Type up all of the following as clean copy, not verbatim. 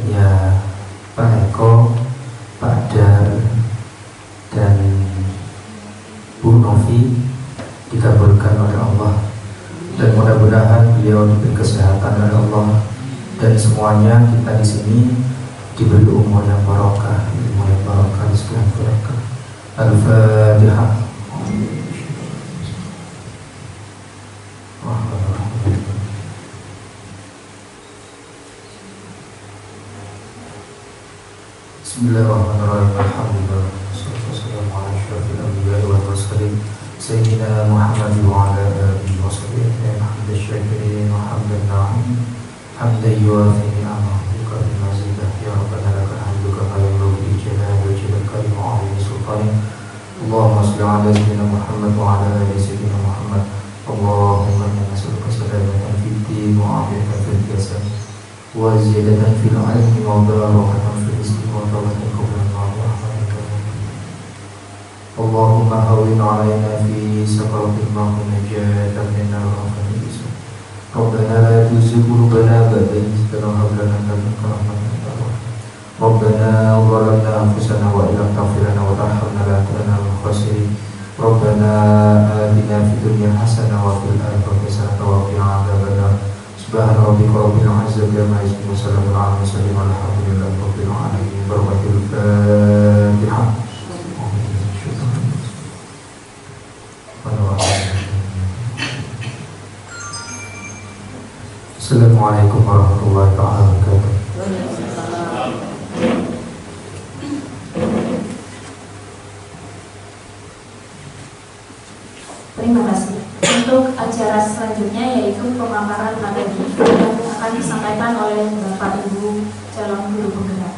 ya Pak Eko, Pak Dar, dan Bu Novi dikabulkan oleh Allah, dan mudah-mudahan beliau diberi kesehatan oleh Allah, dan semuanya kita di sini diberi umur yang barokah, ilmu yang barokah, rezeki yang barokah. Al-Fatihah. Bismillahirrahmanirrahim. Alhamdulillah. Wassalamu ala asyrafil anbiya'i wal mursalin Sayyidina Muhammad wa ala alihi wa sahbihi hamdan syakirin wa hamdan na'im hamdan yuwafi ni'amahu wa mazidah ya rabbana lakal hamdu kama yanbaghi li jalali wajhika wa 'azimi sultanik. Allahumma shalli ala sayyidina Muhammad wa ala ali sayyidina Muhammad. Allahumma inna nas'aluka salamatan fid din wa 'afiyatan fil jasad wa ziyadatan fil 'ilmi wa barakatan fil rizqi wa tawbatan qabla al-maut. Allahumma hawwin 'alaina fi sakaratil maut najatan min al-ghafil. Rabbana la tuzigh qulubana ba'da idh hadaytana wa hab lana min ladunka rahmatan innaka antal wahhab. Rabbana zalamna anfusana wa illam taghfir lana wa tarhamna lanakunanna minal khasirin. Rabbana atina fid dunya hasanah wa fil akhirati hasanah wa qina adzabannar. Subhana rabbika rabbil izzati amma yasifun wa salamun 'alal mursalin walhamdulillahi rabbil alamin. Barakatul Fatihah. Assalamualaikum warahmatullahi wabarakatuh. Terima kasih. Untuk acara selanjutnya yaitu pemaparan materi yang akan disampaikan oleh Bapak Ibu calon guru penggerak.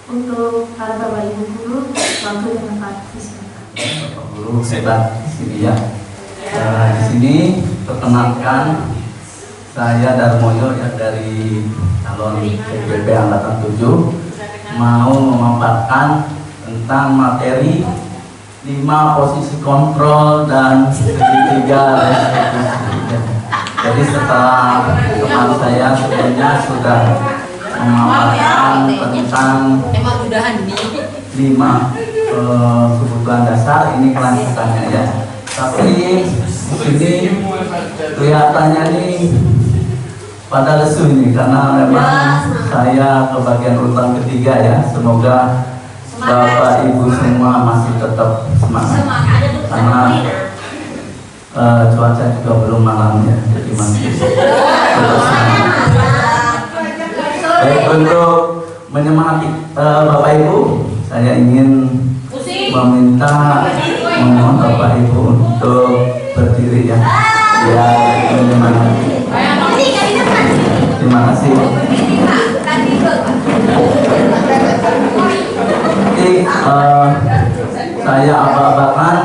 Untuk para Bapak Ibu guru, waktu dan tempat disilakan. Bapak guru hebat di sini ya. Di sini perkenalkan, saya Darmoyo yang dari calon PPP Angkatan 7 mau memaparkan tentang materi 5 posisi kontrol dan segitiga restitusi. Jadi setelah teman saya sebelumnya sudah memaparkan tentang 5 kebutuhan dasar, ini kelanjutannya ya. Tapi ini kelihatannya nih pada lesu ini karena memang saya ke bagian urutan ketiga ya. Semoga Bapak Ibu semua masih tetap semangat karena cuaca juga belum malam ya, jadi masih tetap semangat. Baik, untuk menyemangati Bapak Ibu, saya ingin memohon Bapak Ibu untuk berdiri ya, biar menyemangati. Terima kasih. Jadi saya abah-abakan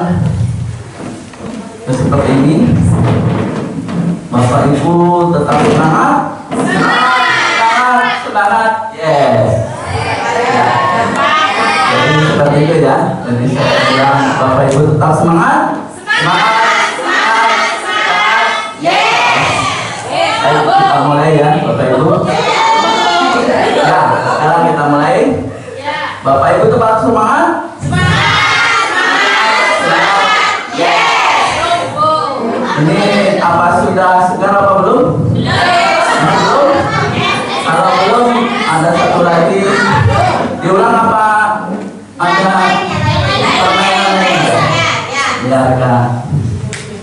seperti ini. Bapak Ibu tetap semangat. Semangat, yes. Jadi seperti itu ya. Jadi saya bilang Bapak Ibu tetap semangat. Ayo kita mulai ya Bapak Ibu. Ya, sekarang kita mulai. Bapak Ibu tetap semangat. Ini apa sudah segar apa belum? Belum. Kalau belum, ada satu lagi. Diulang apa? Ada permainan. Biarkan.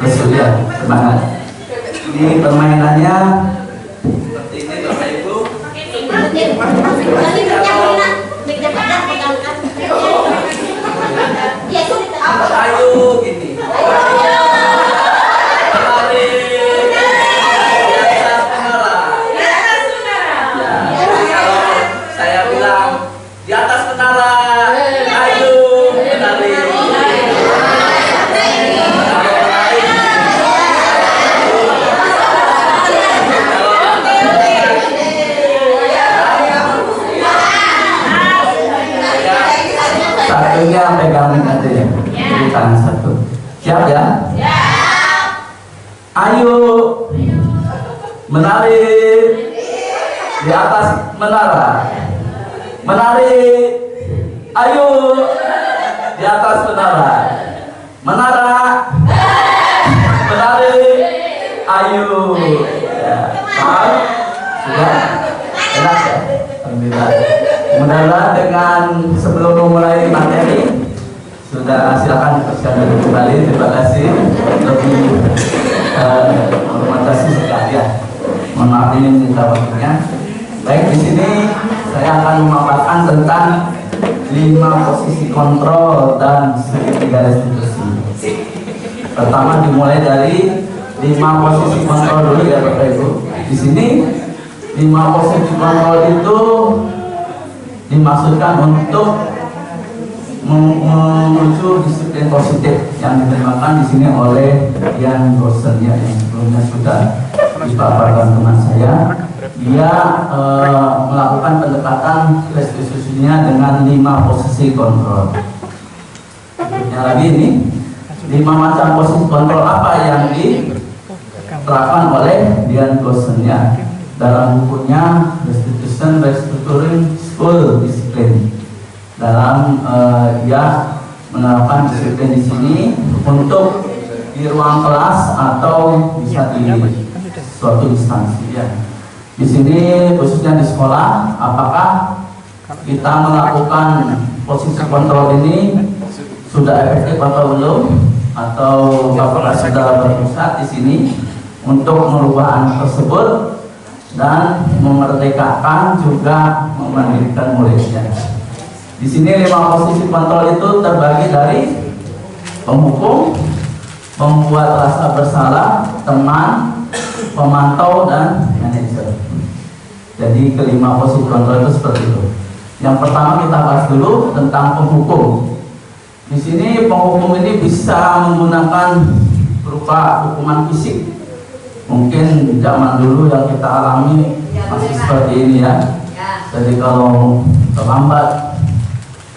Betul ya, semangat. Ini permainannya seperti ini Bapak Ibu. Ayo gini. Saya bilang di atas menara. Ayo menari. Satunya pegangin aja ya. Jadi tangan satu. Siap ya? Siap. Ayo menari di atas menara. Menarik. Ayo. Di atas menara. Menara. Menarik. Ayo. Ya. Paham? Sudah? Enak ya? Alhamdulillah. Mudah-mudahan dengan sebelum memulai materi sudah silakan dipersiapkan kembali. Terima kasih. Lebih terima sekali ya. Mohon maaf ini minta waktunya. Baik, di sini saya akan memaparkan tentang 5 posisi kontrol dan segitiga restitusi. Pertama dimulai dari 5 posisi kontrol dulu ya Bapak Ibu. Di sini 5 posisi kontrol itu dimaksudkan untuk menuju disiplin positif yang diterimakan di sini oleh Ian Rosen ya, yang sebelumnya sudah dipaparkan teman saya. Dia melakukan pendekatan restitusinya dengan 5 posisi kontrol. Yang lagi ini 5 macam posisi kontrol apa yang diterapkan oleh Ian Rosen ya dalam bukunya Restitution Restructuring School Discipline. Dalam dia menerapkan disiplin di sini untuk di ruang kelas atau bisa di suatu instansi ya. Di sini khususnya di sekolah, apakah kita melakukan posisi kontrol ini sudah efektif atau belum, atau apakah sudah berpusat di sini untuk merubah anak tersebut dan memerdekakan juga memandirikan muridnya. Di sini 5 posisi kontrol itu terbagi dari penghukum, pembuat rasa bersalah, teman, pemantau, dan manajer. Jadi kelima posisi kontrol itu seperti itu. Yang pertama kita bahas dulu tentang penghukum. Di sini penghukum ini bisa menggunakan berupa hukuman fisik. Mungkin zaman dulu yang kita alami masih seperti ini ya. Jadi kalau terlambat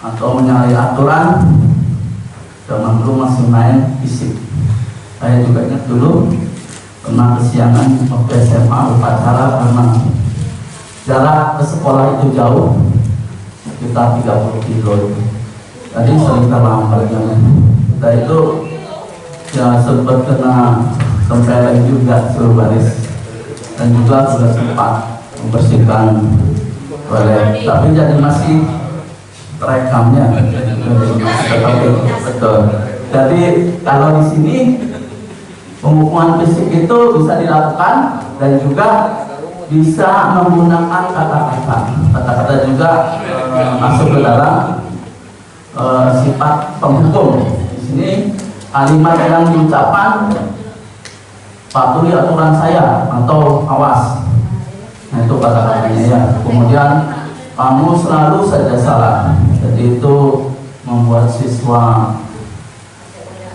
atau menyalahi aturan, zaman dulu masih main fisik. Saya juga ingat dulu pernah kesiangan waktu SMA upacara karena jarak ke sekolah itu jauh, sekitar 30 kilo itu. Jadi sering terlambat ya. Kita itu ya sempat kena tempeleng juga suruh baris, dan juga sudah sempat membersihkan toilet, tapi jadi masih rekamnya. Betul. Jadi kalau di sini penghukuman fisik itu bisa dilakukan dan juga bisa menggunakan kata-kata. Kata-kata juga masuk ke dalam sifat penghukum. Di sini kalimat yang diucapkan patuhi aturan saya atau awas. Nah itu kata-katanya ya. Kemudian kamu selalu saja salah. Jadi itu membuat siswa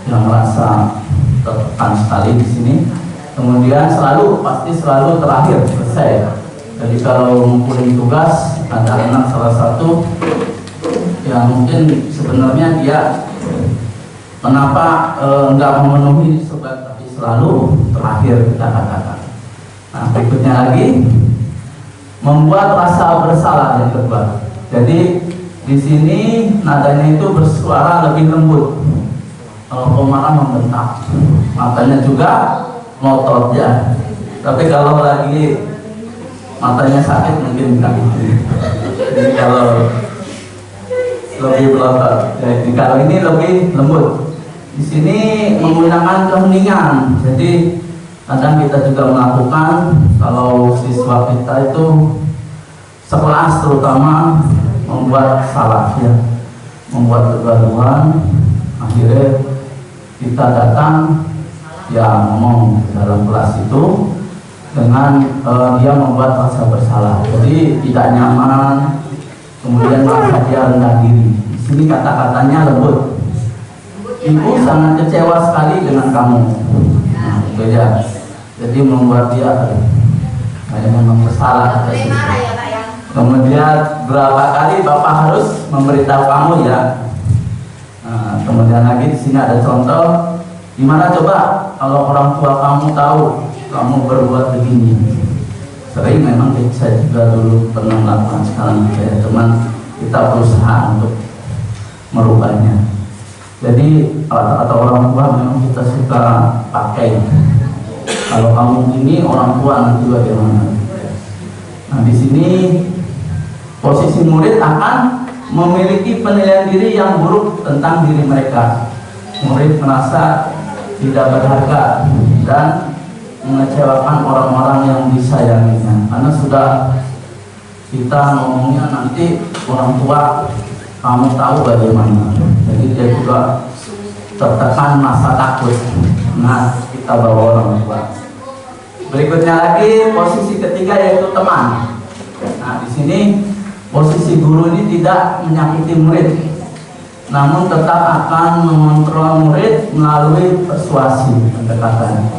yang merasa tertekan sekali di sini. Kemudian pasti selalu terakhir selesai. Jadi kalau ngumpulin tugas ada anak salah satu yang mungkin sebenarnya dia kenapa nggak memenuhi tapi selalu terakhir kita katakan. Nah berikutnya lagi membuat rasa bersalah yang kedua. Jadi di sini nadanya itu bersuara lebih lembut. Kalau pemarah membentak, matanya juga ngotot ya. Tapi kalau lagi matanya sakit mungkin enggak. Jadi kalau lebih berotot. Jadi kalau ini lebih lembut. Di sini menggunakan keheningan. Jadi kadang kita juga melakukan kalau siswa kita itu sekelas terutama membuat salah ya, membuat kegaduhan, akhirnya kita datang ya ngomong dalam kelas itu dengan dia membuat rasa bersalah, jadi tidak nyaman, kemudian merasa dia rendah diri. Di sini kata-katanya lembut. Ibu sangat kecewa sekali dengan kamu. Nah, beda. Jadi membuat dia kayak memang bersalah. Kemudian berapa kali Bapak harus memberitahu kamu ya. Nah, kemudian lagi di sini ada contoh. Gimana coba kalau orang tua kamu tahu kamu berbuat begini? Sering memang saya juga dulu pernah melakukan, sekarang saya teman kita berusaha untuk merubahnya. Jadi kata orang tua memang kita suka pakai. Kalau kamu ini orang tua nanti bagaimana? Nah di sini posisi murid akan memiliki penilaian diri yang buruk tentang diri mereka. Murid merasa tidak berharga dan mengecewakan orang-orang yang disayanginya, karena sudah kita ngomongnya nanti orang tua kamu tahu bagaimana. Jadi dia juga tertekan masa takut. Nah kita bawa orang tua. Berikutnya lagi posisi ketiga yaitu teman. Nah di sini posisi guru ini tidak menyakiti murid, namun tetap akan mengontrol murid melalui persuasi pendekatan.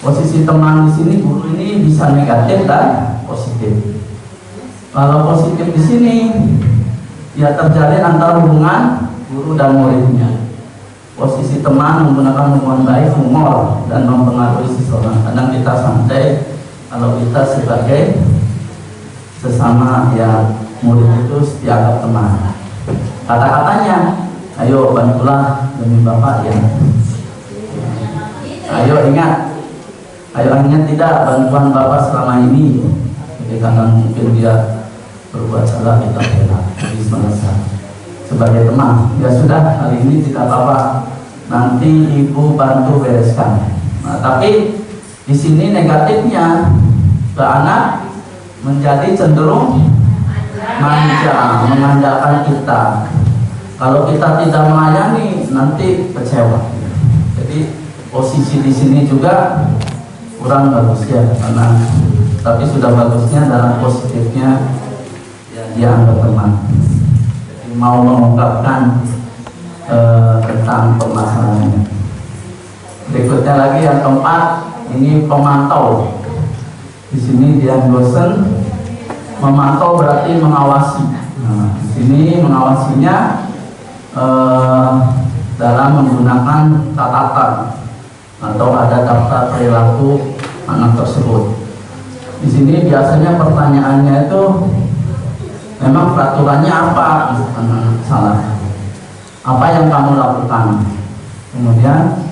Posisi teman di sini guru ini bisa negatif dan positif. Kalau positif di sini ya terjalin antara hubungan guru dan muridnya. Posisi teman menggunakan hubungan baik, humor dan mempengaruhi seseorang. Kadang kita santai kalau kita sebagai sesama ya murid itu dianggap teman. Kata-katanya, ayo bantulah demi Bapak ya. Ayo ingat tidak bantuan Bapak selama ini. Jadi karena mungkin dia berbuat salah kita bela, jadi selesai. Sebagai teman, ya sudah kali ini tidak apa-apa, nanti ibu bantu bereskan. Nah, tapi di sini negatifnya ke anak menjadi cenderung manja, mengandalkan kita. Kalau kita tidak melayani, nanti kecewa. Jadi posisi di sini juga kurang bagus ya, karena tapi sudah bagusnya dalam positifnya ya, dia anggap teman. Jadi mau mengungkapkan tentang permasalahannya. Berikutnya lagi yang keempat, ini pemantau. Di sini dia dosen. Memantau berarti mengawasi. Nah, di sini mengawasinya dalam menggunakan catatan atau ada daftar perilaku anak tersebut. Di sini biasanya pertanyaannya itu memang peraturannya apa, salah. Apa yang kamu lakukan? Kemudian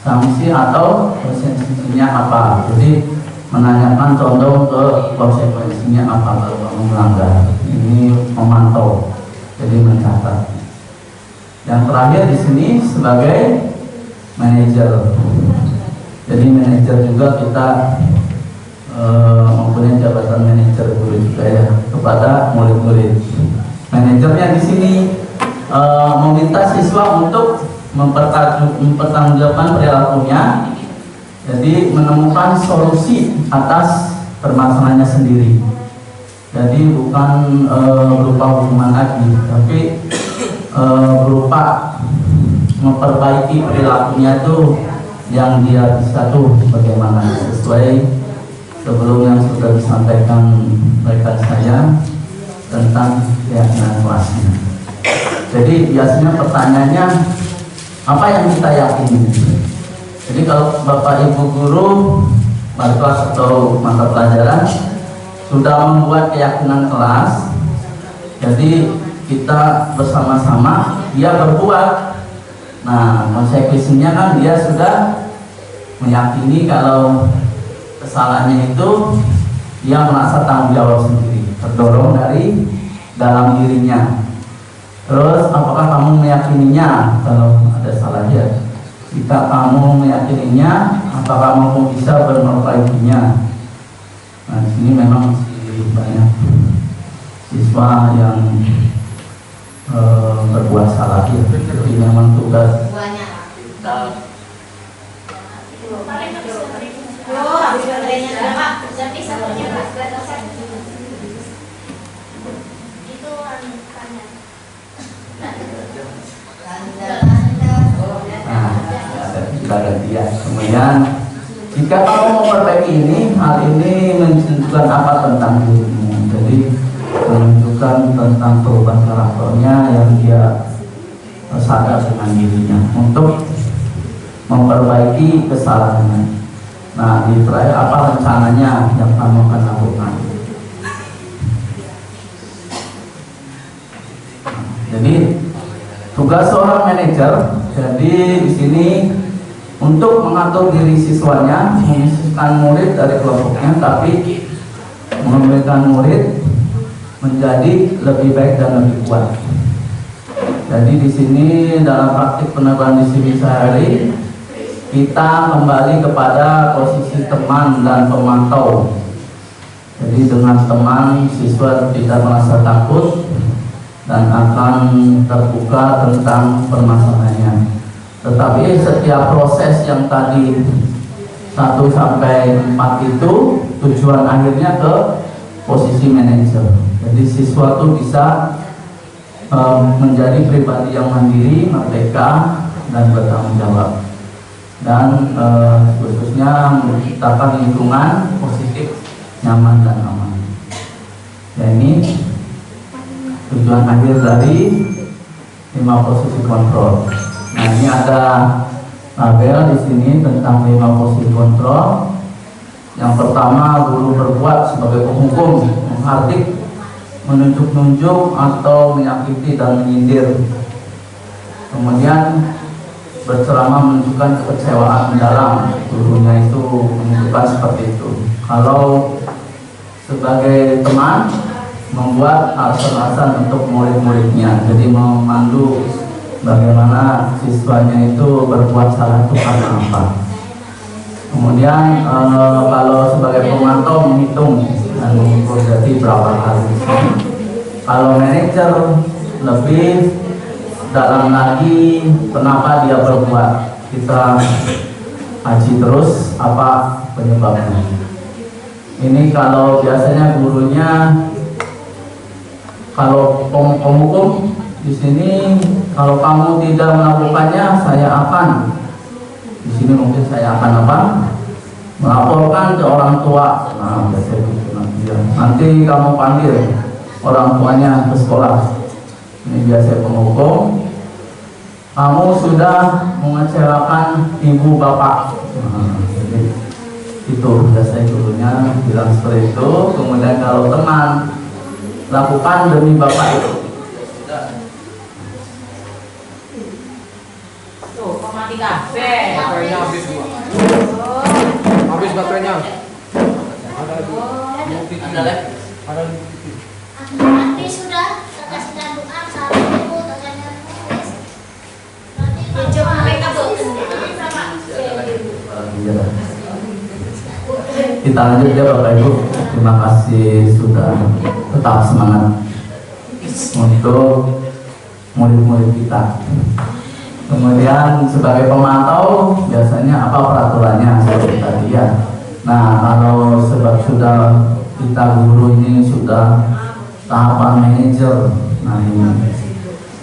sanksi atau konsekuensinya apa? Jadi menanyakan contoh ke konsekuensinya apa kalau kamu melanggar. Ini memantau, jadi mencatat. Yang terakhir di sini sebagai manajer. Jadi manajer juga kita mempunyai jabatan manajer guru juga ya kepada murid-murid. Manajernya di sini meminta siswa untuk mempertanggungjawabkan perilakunya. Jadi menemukan solusi atas permasalahannya sendiri. Jadi bukan berupa hukuman lagi, tapi berupa memperbaiki perilakunya tuh yang dia bisa tuh bagaimana sesuai sebelum yang sudah disampaikan rekan saya tentang keyakinan kelasnya. Jadi biasanya pertanyaannya apa yang kita yakini. Jadi kalau Bapak Ibu guru pada kelas atau mata pelajaran sudah membuat keyakinan kelas, jadi kita bersama-sama dia berbuat. Nah konsekuensinya kan dia sudah meyakini kalau kesalahannya itu dia merasa tanggung jawab sendiri, terdorong dari dalam dirinya. Terus apakah kamu meyakininya kalau ada salahnya? Jika kamu meyakininya, apakah kamu bisa merbaikinya? Nah, di sini memang masih banyak siswa yang berbuat salah ya. Jadi memang tugas kita. Kita gantian. Kemudian jika kamu memperbaiki ini, hal ini menunjukkan apa tentang dirimu. Jadi menunjukkan tentang perubahan karakternya yang dia sadar dengan dirinya untuk memperbaiki kesalahannya. Nah di terakhir apa rencananya yang kamu akan lakukan? Jadi tugas seorang manajer, jadi di sini untuk mengatur diri siswanya, memisahkan murid dari kelompoknya, tapi memberikan murid menjadi lebih baik dan lebih kuat. Jadi di sini dalam praktik penerbangan di sini sehari, kita kembali kepada posisi teman dan pemantau. Jadi dengan teman, siswa tidak merasa takut dan akan terbuka tentang permasalahannya. Tetapi setiap proses yang tadi 1 sampai 4 itu tujuan akhirnya ke posisi manajer. Jadi siswa itu bisa menjadi pribadi yang mandiri, merdeka, dan bertanggung jawab. Dan khususnya menciptakan lingkungan positif, nyaman dan aman. Ya, ini tujuan akhir dari 5 posisi kontrol. Nah, ini ada tabel di sini tentang 5 posisi kontrol. Yang pertama, guru berbuat sebagai penghukum, menghardik, menunjuk-nunjuk atau menyakiti dan menyindir. Kemudian berceramah menunjukkan kekecewaan mendalam, gurunya itu menunjukkan seperti itu. Kalau sebagai teman, membuat alasan-alasan untuk murid-muridnya, jadi memandu bagaimana siswanya itu berbuat salah itu karena apa. Kemudian kalau sebagai pemantau, menghitung dan mengukur jadi berapa kali. Kalau manajer lebih dalam lagi kenapa dia berbuat, kita kaji terus apa penyebabnya. Ini kalau biasanya gurunya, kalau penghukum di sini, kalau kamu tidak melakukannya, saya akan, di sini mungkin saya akan apa? Melaporkan ke orang tua. Nah, biasanya gitu nanti kamu panggil orang tuanya ke sekolah. Ini biasa penghukum. Kamu sudah mengecewakan ibu bapak. Nah, jadi itu biasanya gurunya bilang seperti itu. Kemudian kalau teman, lakukan demi bapak itu. Tuh, mati kabeh. Baterainya habis semua. Habis baterainya. Ada lagi? Ada Nanti sudah kasih doa sama ibu katanya nulis. Nanti coba mereka sama. Kita lanjut ya Bapak Ibu. Terima kasih sudah tetap semangat untuk murid-murid kita. Kemudian sebagai pemantau biasanya apa peraturannya seperti tadi ya. Nah, kalau sebab sudah kita guru ini sudah tahapan manajer, nah ini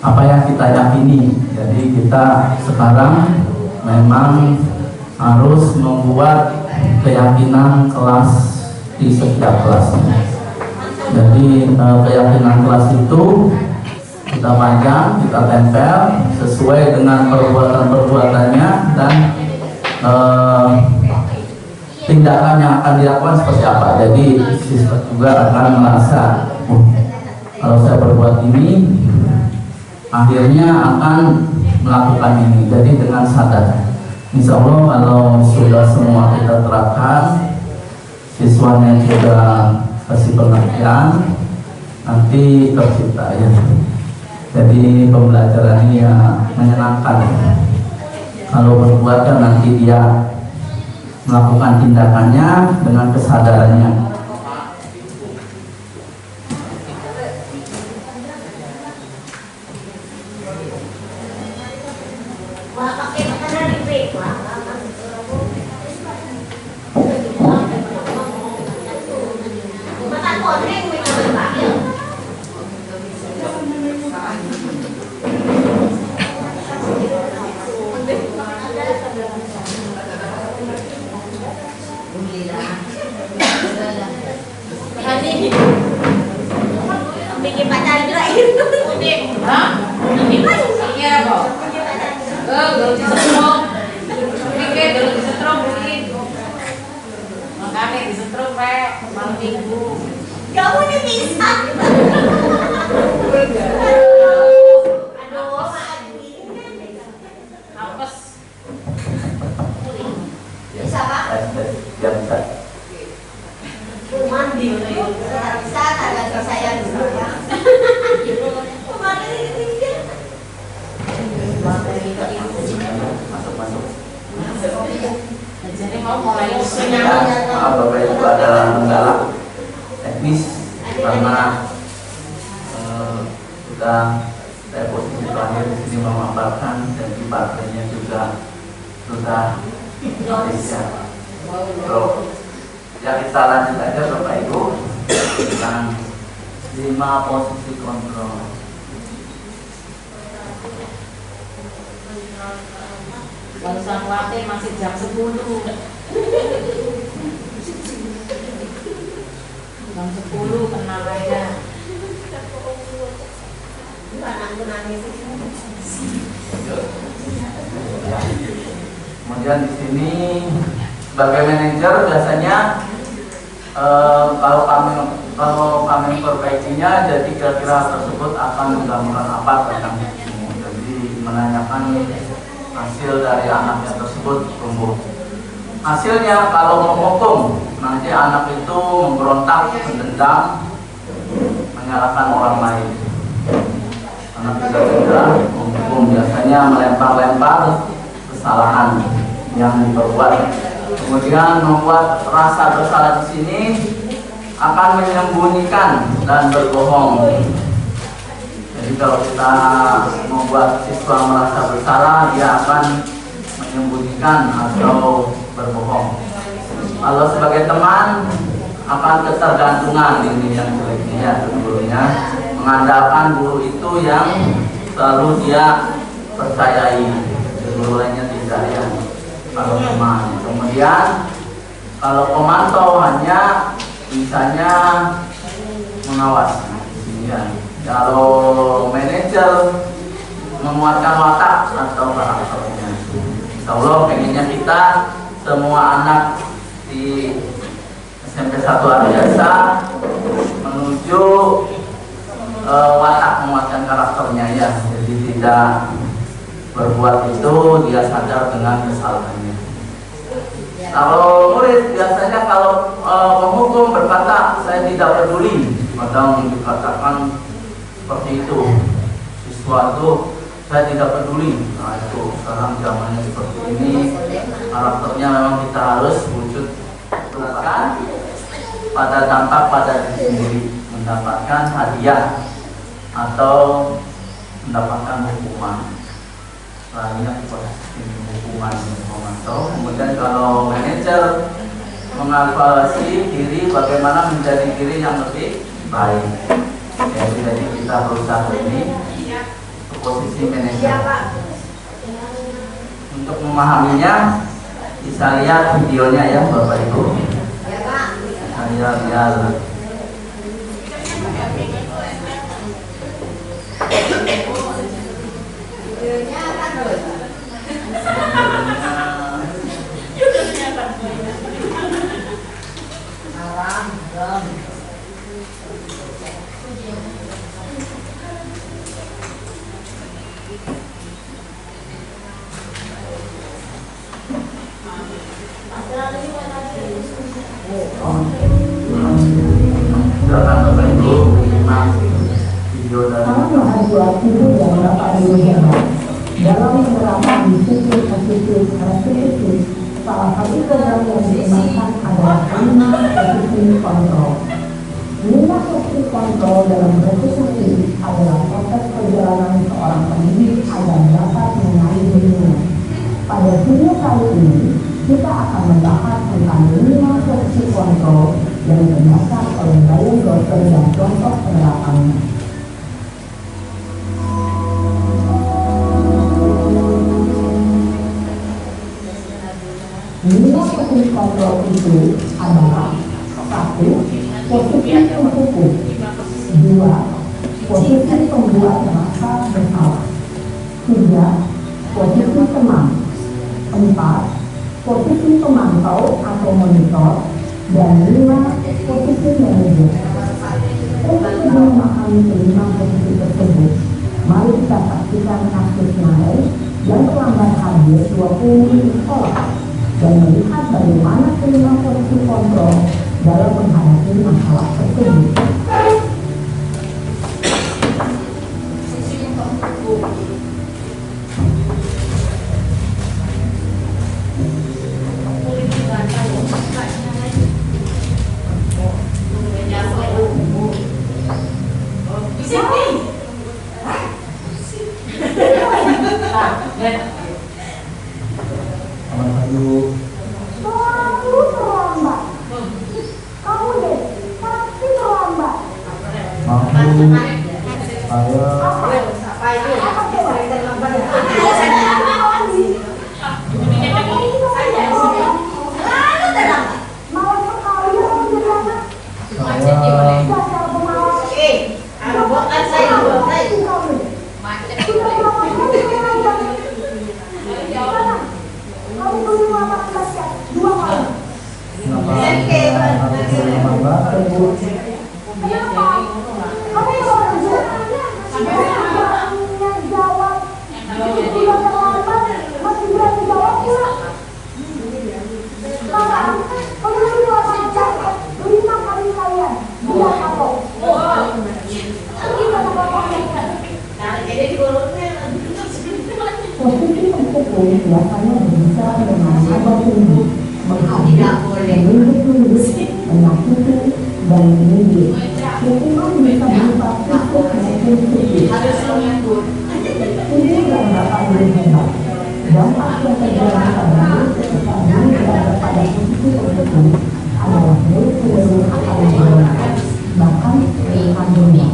apa yang kita yakini. Jadi kita sekarang memang harus membuat keyakinan kelas di setiap kelasnya. Jadi keyakinan kelas itu kita panjang, kita tempel sesuai dengan perbuatan-perbuatannya dan tindakan yang akan dilakukan seperti apa. Jadi siswa juga akan merasa, kalau saya berbuat ini, akhirnya akan melakukan ini. Jadi dengan sadar. Insya Allah kalau sudah semua kita terapkan, siswanya juga kasih pengertian, nanti tercipta ya. Jadi pembelajaran ini ya menyenangkan. Kalau berbuat kan nanti dia melakukan tindakannya dengan kesadarannya. Wah, pakai makanan di break, wah. Makan koreng minum banyak. Bikin pacar juga itu. Hah? Ini kan iya kok. Gak disetrum. Pikir gak disetrum mungkin. Makanya disetrum kayak malam minggu. Kamu ini bisa. sudah saya posisi terakhir di sini memaparkan, dan di partainya juga sudah ya. Ya kita lanjut aja Bapak Ibu tentang 5 posisi kontrol. Bang Sanwate masih jam 10. Jam 10 kenal aja. Kemudian di sini sebagai manajer biasanya kalau kami perbaikinya, jadi kira-kira tersebut akan menggambarkan apa tentang itu. Jadi menanyakan hasil dari anaknya tersebut tumbuh. Hasilnya kalau menghukum, nanti anak itu memberontak, mendendam, menyalahkan orang lain. Anak tidak segera menghukum, biasanya melempar-lempar kesalahan yang diperbuat. Kemudian membuat rasa bersalah di sini akan menyembunyikan dan berbohong. Jadi kalau kita membuat siswa merasa bersalah, dia akan menyembunyikan atau berbohong. Kalau sebagai teman akan ketergantungan, ini yang jeleknya ya, gurunya mengandalkan guru itu yang selalu dia percayai, guru lainnya tidak ya. Kalau teman, kemudian kalau pemantau hanya misalnya mengawasi ya. Kalau manajer menguatkan watak atau karakternya. Insya Allah pengennya kita semua anak di SMP 1 Arjasa menuju watak menguatkan karakternya ya. Jadi tidak berbuat itu dia sadar dengan kesalahannya. Kalau murid biasanya kalau menghukum berkata saya tidak peduli, kadang dikatakan seperti itu. Siswa itu saya tidak peduli. Nah itu sekarang zamannya seperti ini, karakternya memang kita harus wujud lakukan pada dampak pada diri sendiri, mendapatkan hadiah atau mendapatkan hukuman. Lainnya hukuman memantau. Kemudian kalau manajer mengevaluasi diri bagaimana menjadi diri yang lebih baik. Jadi kita berusaha ini posisi manajer. Untuk memahaminya bisa lihat videonya ya Bapak Ibu. Saya lihat. Dalam menerapkan disiplin restitusi, salah satu program yang dikembangkan adalah 5 posisi kontrol. 5 posisi kontrol dalam restitusi adalah proses perjalanan seorang pendidik agar dapat mengenali dirinya. Pada video kali ini, kita akan membahas tentang 5 posisi kontrol yang digunakan oleh Brian Gotter dan contoh penerapannya. Lima posisi kontrol itu adalah 1. Posisi penghukum, 2. Posisi pembuat merasa bersalah, 3. Posisi teman, 4. Posisi pemantau atau monitor, dan 5. Posisi manajer. Untuk lebih memahami kelima posisi tersebut, mari kita saksikan kasus Nael yang terlambat hadir 20 menit sekolah dan melihat bagaimana kelima posisi kontrol dalam menghadapi masalah tersebut. Selamat pagi. Selalu terlambat. Kamu deh, pasti terlambat. Maaf Bu, saya Apa itu? Apa coba? Selalu terlambat. Malas sekali orang jadi anak. saya Dasar pemalas. Robokan saya, robokan. Sudah berapa kali terlambat? Mana? Kamu beli makan baca 2 kali. kenapa selamat baca Bu? Kenapa? Kamu yang kerja. Beraninya jawab. Sudah terlambat, masih berani jawab pula. Sekarang, kamu beli makan baca 5 kali kalian. Dia kapok. Gimana kapoknya? Posisi terpukul biasanya berbicara dengan nada tinggi, menunjuk-nunjuk, menyakiti, dan menggigit. Hukuman bisa berupa fisik maupun psikis. Ini yang dapat lebih hebat. Dampak yang terjadi pada diri ketika diri berada pada posisi terpukul adalah diri cenderung akan menggunakan, bahkan pilihan dunia.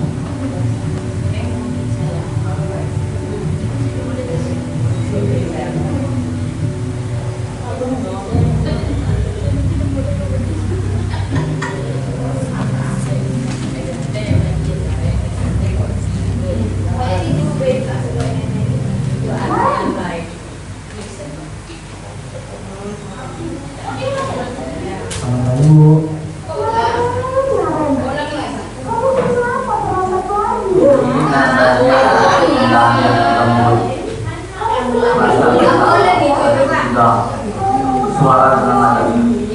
Selamat pagi Bu. Kamu kenapa terlambat lagi? Ini nadanya rendah dan lembut. Sudah suara dengan nada tinggi.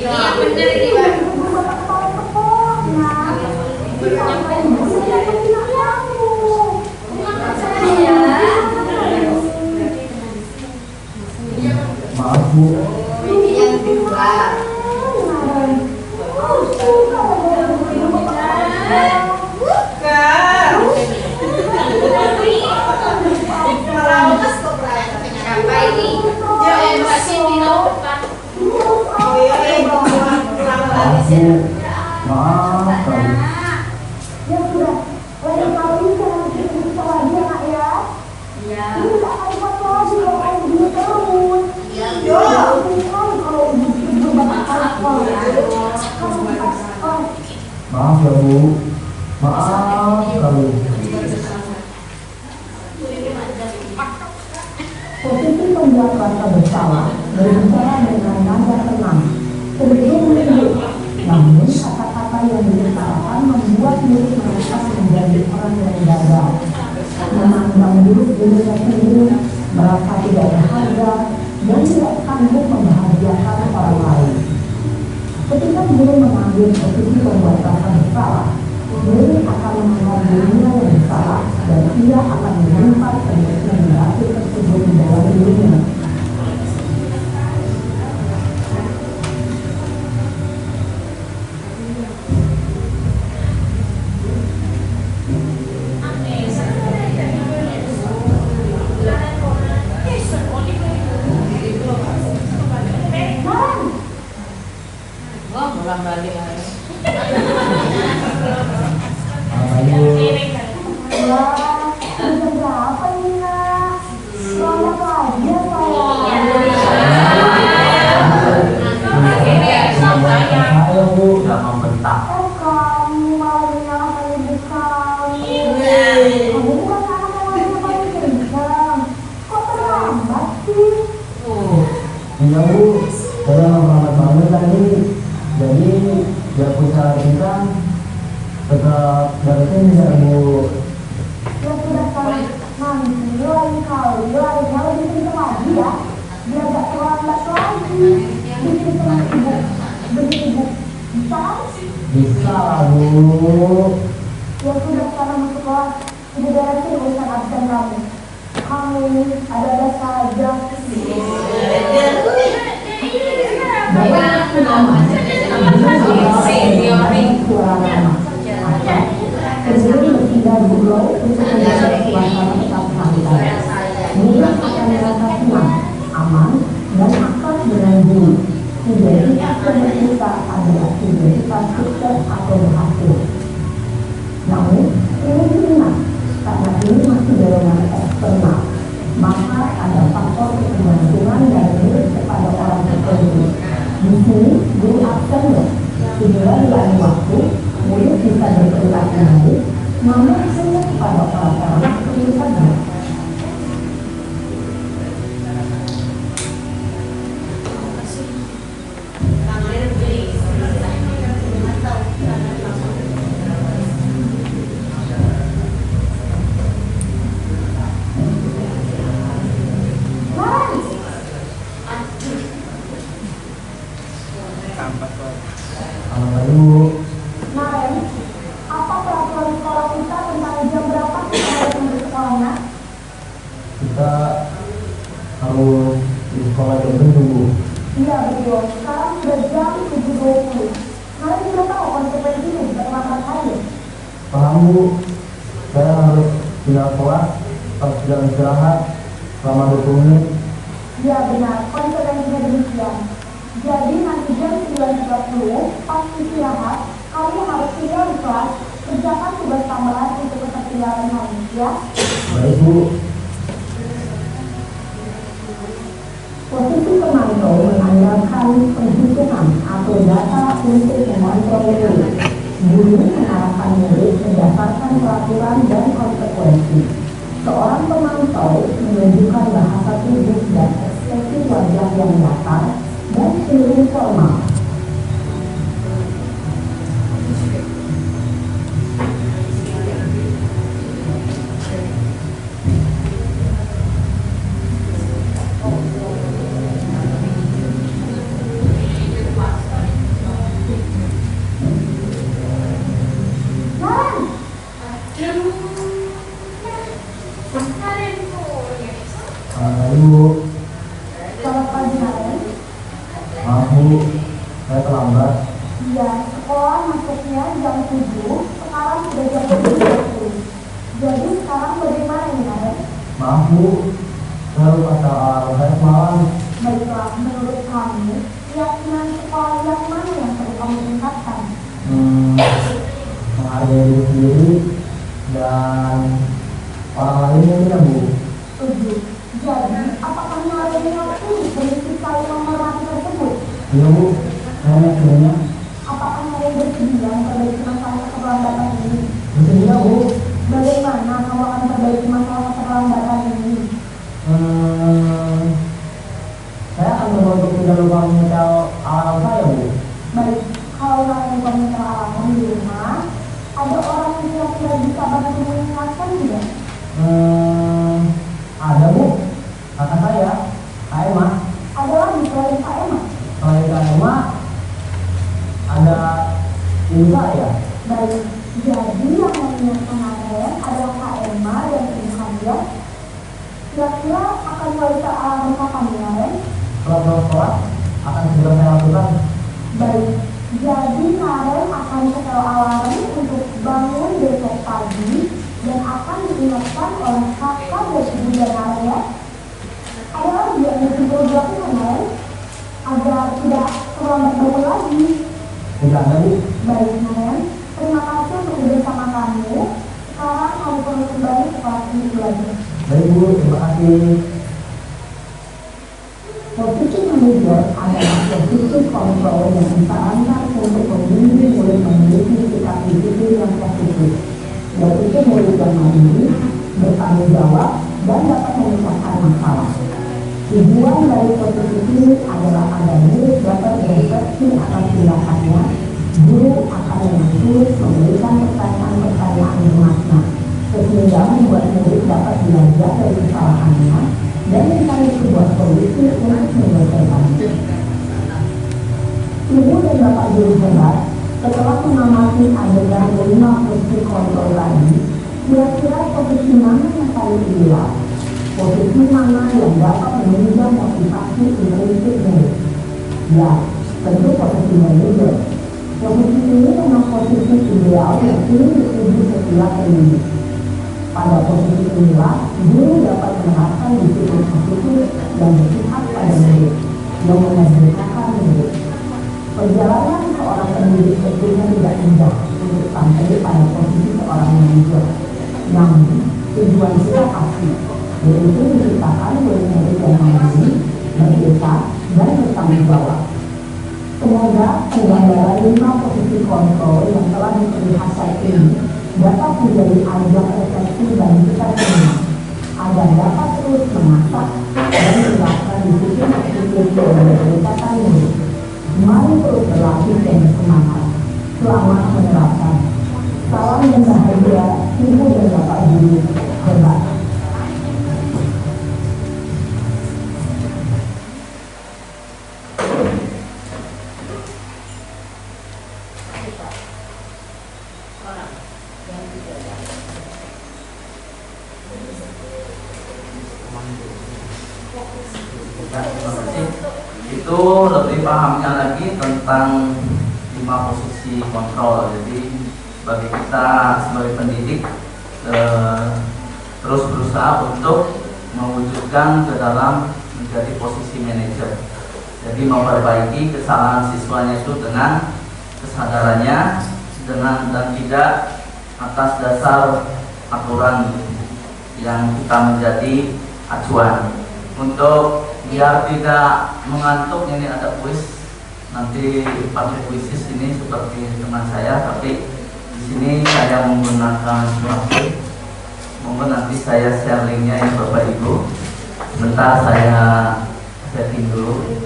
Maaf Bu, maaf kali. Ya sudah, lain kali jangan bikin kesel lagi ya nak ya. Ini tak akan buat lagi kalau kamu begini terus. Kali kalau bikin berbakat kali. Maaf ya Bu, maaf kali. Posisi membuat rasa bersalah berbicara dengan nada tenang sebelum menunjuk. Namun kata-kata yang diutarakan membuat diri mereka menjadi orang yang gagal, memandang buruk dirinya sendiri, merasa tidak berharga, dan tidak sanggup membahagiakan orang lain. Ketika diri mengambil posisi membuat rasa bersalah, diri akan menganggap dirinya yang salah dan ia akan menyimpan penyakit negatif tersebut di dalam dirinya. Wah, bolak-balik. Selamat pagi Bu. Wah, ini berapa ini nak? Banyak lagi ya Saya Bu, sudah membentak. kamu malah menyalahkan ibu kamu. Kamu bukan anak yang lahir paling kencang. Kok terlambat sih? Iya Bu, saya selamat banget tadi. Jadi biar usaha kita tetap beresin bisa Bu. Ya sudah kan, nanti lain kali lainnya lebih kencang lagi ya. Biar gak terlambat lagi. Bikin senang ibu. Begitu ibu. Bisa? Bisa lah Bu. Ya sudah sekarang masuk kelas. Ibu beresin urusan absen kamu. Kamu ini ada-ada saja. Sebelum berpindah dulu untuk menjaga suasana sekolahnya? Kita harus di sekolah jam 7, Bu. Iya betul, sekarang sudah jam 7.20. Kalian sudah tahu konsekuensinya jika terlambat hadir? Paham, Bu. Saya harus pindah kelas, harus tidak istirahat selama 20 menit. Iya benar, konsekuensinya demikian. Jadi nanti jam 9.30 pas istirahat, kalian harus tinggal di kelas, kerjakan tugas tambahan untuk ketertinggalan hari, ya? Baik, Bu. Posisi pemantau mengandalkan penghitungan atau data untuk memantau murid. Guru mengarahkan murid berdasarkan peraturan dan konsekuensi. Seorang pemantau menunjukkan bahasa tubuh dan ekspresi wajah yang datar dan senyum formal. Bu. Selamat pagi, Naren. Maaf, Bu. Saya terlambat. Iya, sekolah masuknya jam 7, sekarang sudah jam 7.20. Jadi sekarang bagaimana ini, Naren? Maaf, Bu. Saya lupa soal saya semalam. Baiklah, menurut kamu, keyakinan sekolah yang mana yang perlu kamu tingkatkan? Menghargai diri sendiri dan orang lainnya tidak, Bu. Setuju. Jadi, apakah Naren meyakini prinsip saling menghormati tersebut? Iya, Bu. Saya yakinnya. Apakah Naren bersedia memperbaiki masalah keterlambatan ini? Bersedia, Bu. Bagaimana kamu akan memperbaiki masalah keterlambatan ini? Saya akan mencoba untuk tidak lupa menyetel alarm saya, Bu. Baik, kalau Naren meminta alaman di rumah, ada orang yang kira-kira bisa bantu mengingatkan tidak? Ada, Bu. Kakak saya, Kak Emma. Ada lagi selain Kak Emma? Selain Kak Emma, ada ibu saya. Baik, jadi yang mengingatkan Naren adalah Kak Emma dan ibu kalian. Kira-kira akan mulai alarm kapan ya, Naren? Setelah sekolah akan segera saya lakukan. Baik, jadi Naren akan setel alarm untuk bangun besok pagi dan akan diingatkan oleh kakak dan ibu dan Naren ya. Ada lagi yang perlu dilakukan, Naren, agar tidak terlambat bangun lagi. Tidak ada, Bu. Baik, Naren, terima kasih untuk bersama kamu. Sekarang kamu perlu kembali ke kelas ini belajar. Baik, Bu. Terima kasih. Posisi manajer adalah posisi kontrol yang disarankan untuk membimbing murid memiliki sikap disiplin yang positif, yaitu murid yang mandiri, bertanggung jawab, dan dapat memecahkan masalah. Tujuan dari posisi ini adalah agar murid dapat berefleksi akan tindakannya. Guru akan dengan sulit memberikan pertanyaan-pertanyaan bermakna, sehingga membuat murid dapat belajar dari kesalahannya dan mencari sebuah solusi untuk menyelesaikannya. Ibu dan bapak guru hebat, setelah mengamati adegan 5 posisi kontrol tadi, kira-kira posisi mana yang paling ideal? Posisi mana yang dapat menunjang motivasi intrinsik murid? Ya, tentu posisi manajer. Posisi ini memang posisi ideal yang ingin dituju setiap pendidik. Pada posisi inilah, guru dapat menerapkan disiplin positif yang berpihak pada murid, yang mengajarkan murid. Perjalanan seorang pendidik tentunya tidak mudah untuk sampai pada posisi seorang manajer. Namun, tujuan kita pasti, yaitu menciptakan murid-murid yang mandiri, merdeka, dan bertanggung jawab. Semoga penggambaran 5 posisi kontrol yang telah diperlihatkan ini dapat menjadi ajang refleksi bagi kita semua, agar dapat terus mengasah dan menerapkan disiplin positif yang memberikan murid. Mari terus berlatih dan bersemangat. Selamat menerapkan. Salam dan bahagia, ibu dan bapak guru hebat. Ya, terima kasih. Itu lebih pahamnya lagi tentang 5 posisi kontrol. Jadi bagi kita sebagai pendidik terus berusaha untuk mewujudkan ke dalam menjadi posisi manajer. Jadi memperbaiki kesalahan siswanya itu dengan kesadarannya, dan tidak atas dasar aturan yang kita menjadi acuan. Untuk biar tidak mengantuk, ini ada kuis. Nanti pakai kuisis ini seperti teman saya, tapi di sini saya menggunakan smartphone. Mungkin nanti saya share linknya ya Bapak Ibu. Sebentar saya setting dulu.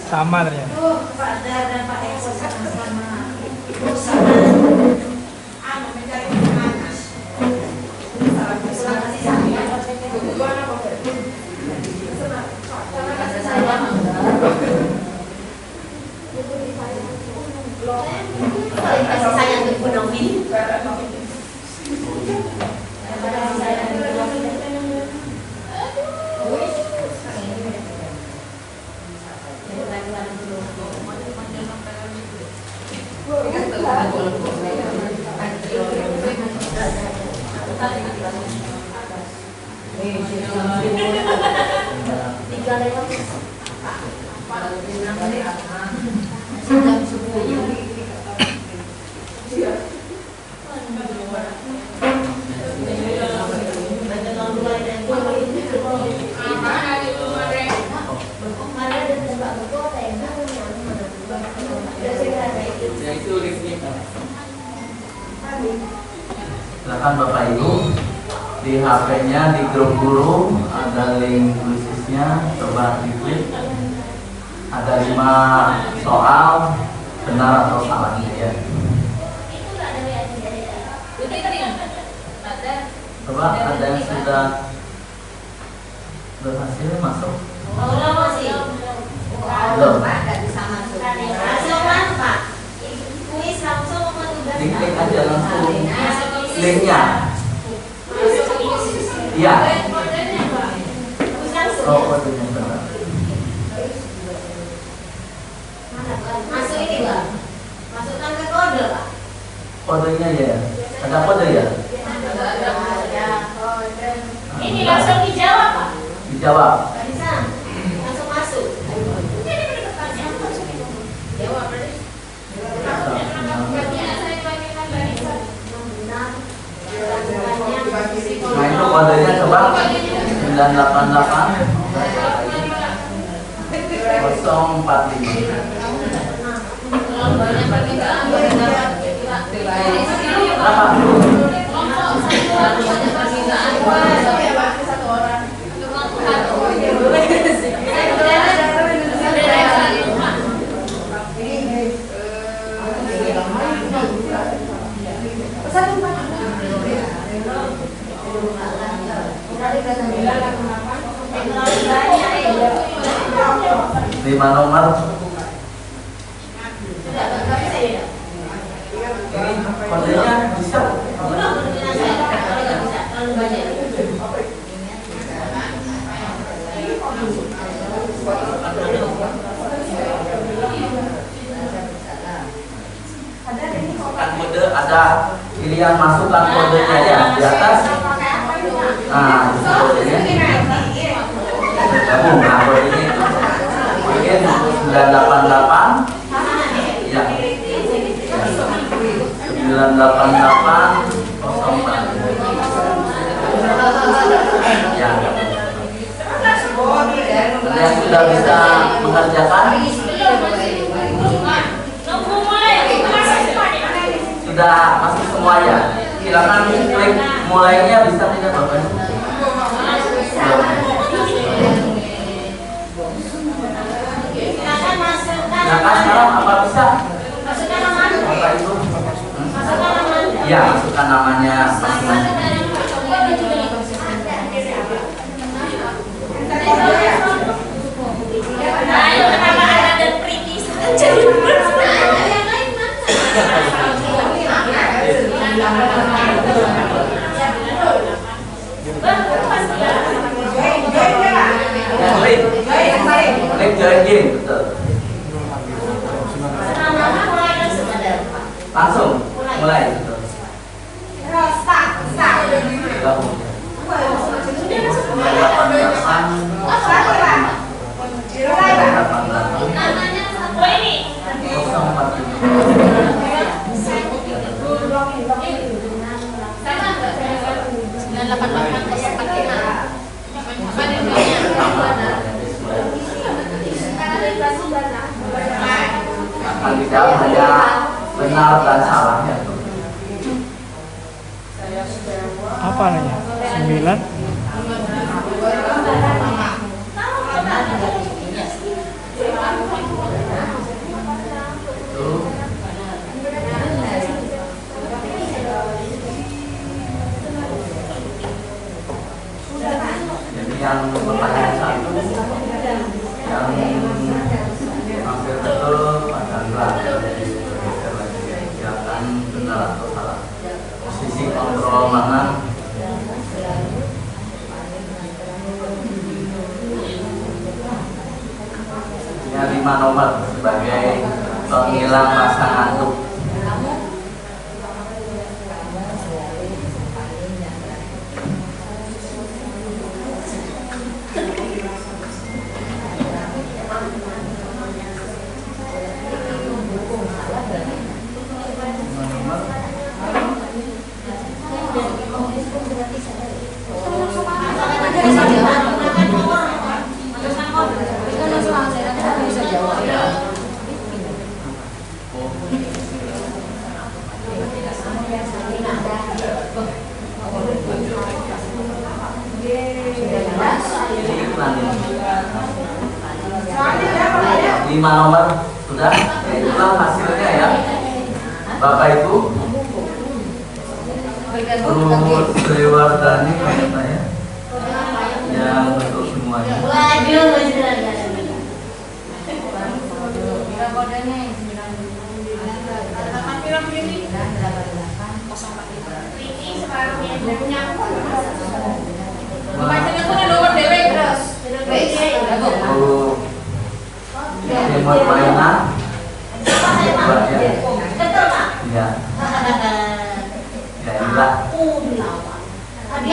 Sama ternyata. Pak Dar dan Pak Eko sama-sama berusaha mencari kemenangan. Terima kasih sayang untuk Bu Novi. Silakan Bapak Ibu, di HP-nya di grup guru ada link kuisisnya, coba diklik. Ada 5 soal, benar atau salahnya ya. Coba ada yang sudah berhasil masuk? Belum masih. Belum. Nggak bisa masuk. Langsung kan Pak? Kuis langsung Diklik aja langsung linknya. Iya. Oh, kodenya benar. Masuk ini Pak. Masukkan ke kode Pak. Kodenya ya. Ada kode ya? Ada kode. Ini langsung dijawab, Pak. Dijawab. Nggak bisa. Langsung masuk. Jawab berarti. Nah itu kodenya coba 988 045. Lima nomor. Ini kodenya bisa. Kode ada pilihan masukkan kodenya ya di atas. Nah, itu kodenya. Gabung, nah kodenya itu. Mungkin 988 ya 988 04 ya. Yang sudah bisa mengerjakan sudah masuk semua ya. Silakan klik mulainya bisa tidak Bapak? Silakan sekarang apa bisa? Masukkan nama. Bapak Ibu. Masukkan nama. Ya, masukkan namanya masing-masing. Jauh. Tidak hanya benar dan salahnya. Apa namanya? 9. Jadi yang pertanyaan satu yang hampir betul adalah kegiatan benar atau salah. Posisi kontrol mana? Yang 5 nomor sebagai penghilang rasa ngantuk. Lima nomor sudah, itulah hasilnya ya, Bapak Ibu. Ruth Sriwardani katanya yang betul semuanya. Waduh, Timur mainan, ya, ya inilah. Ini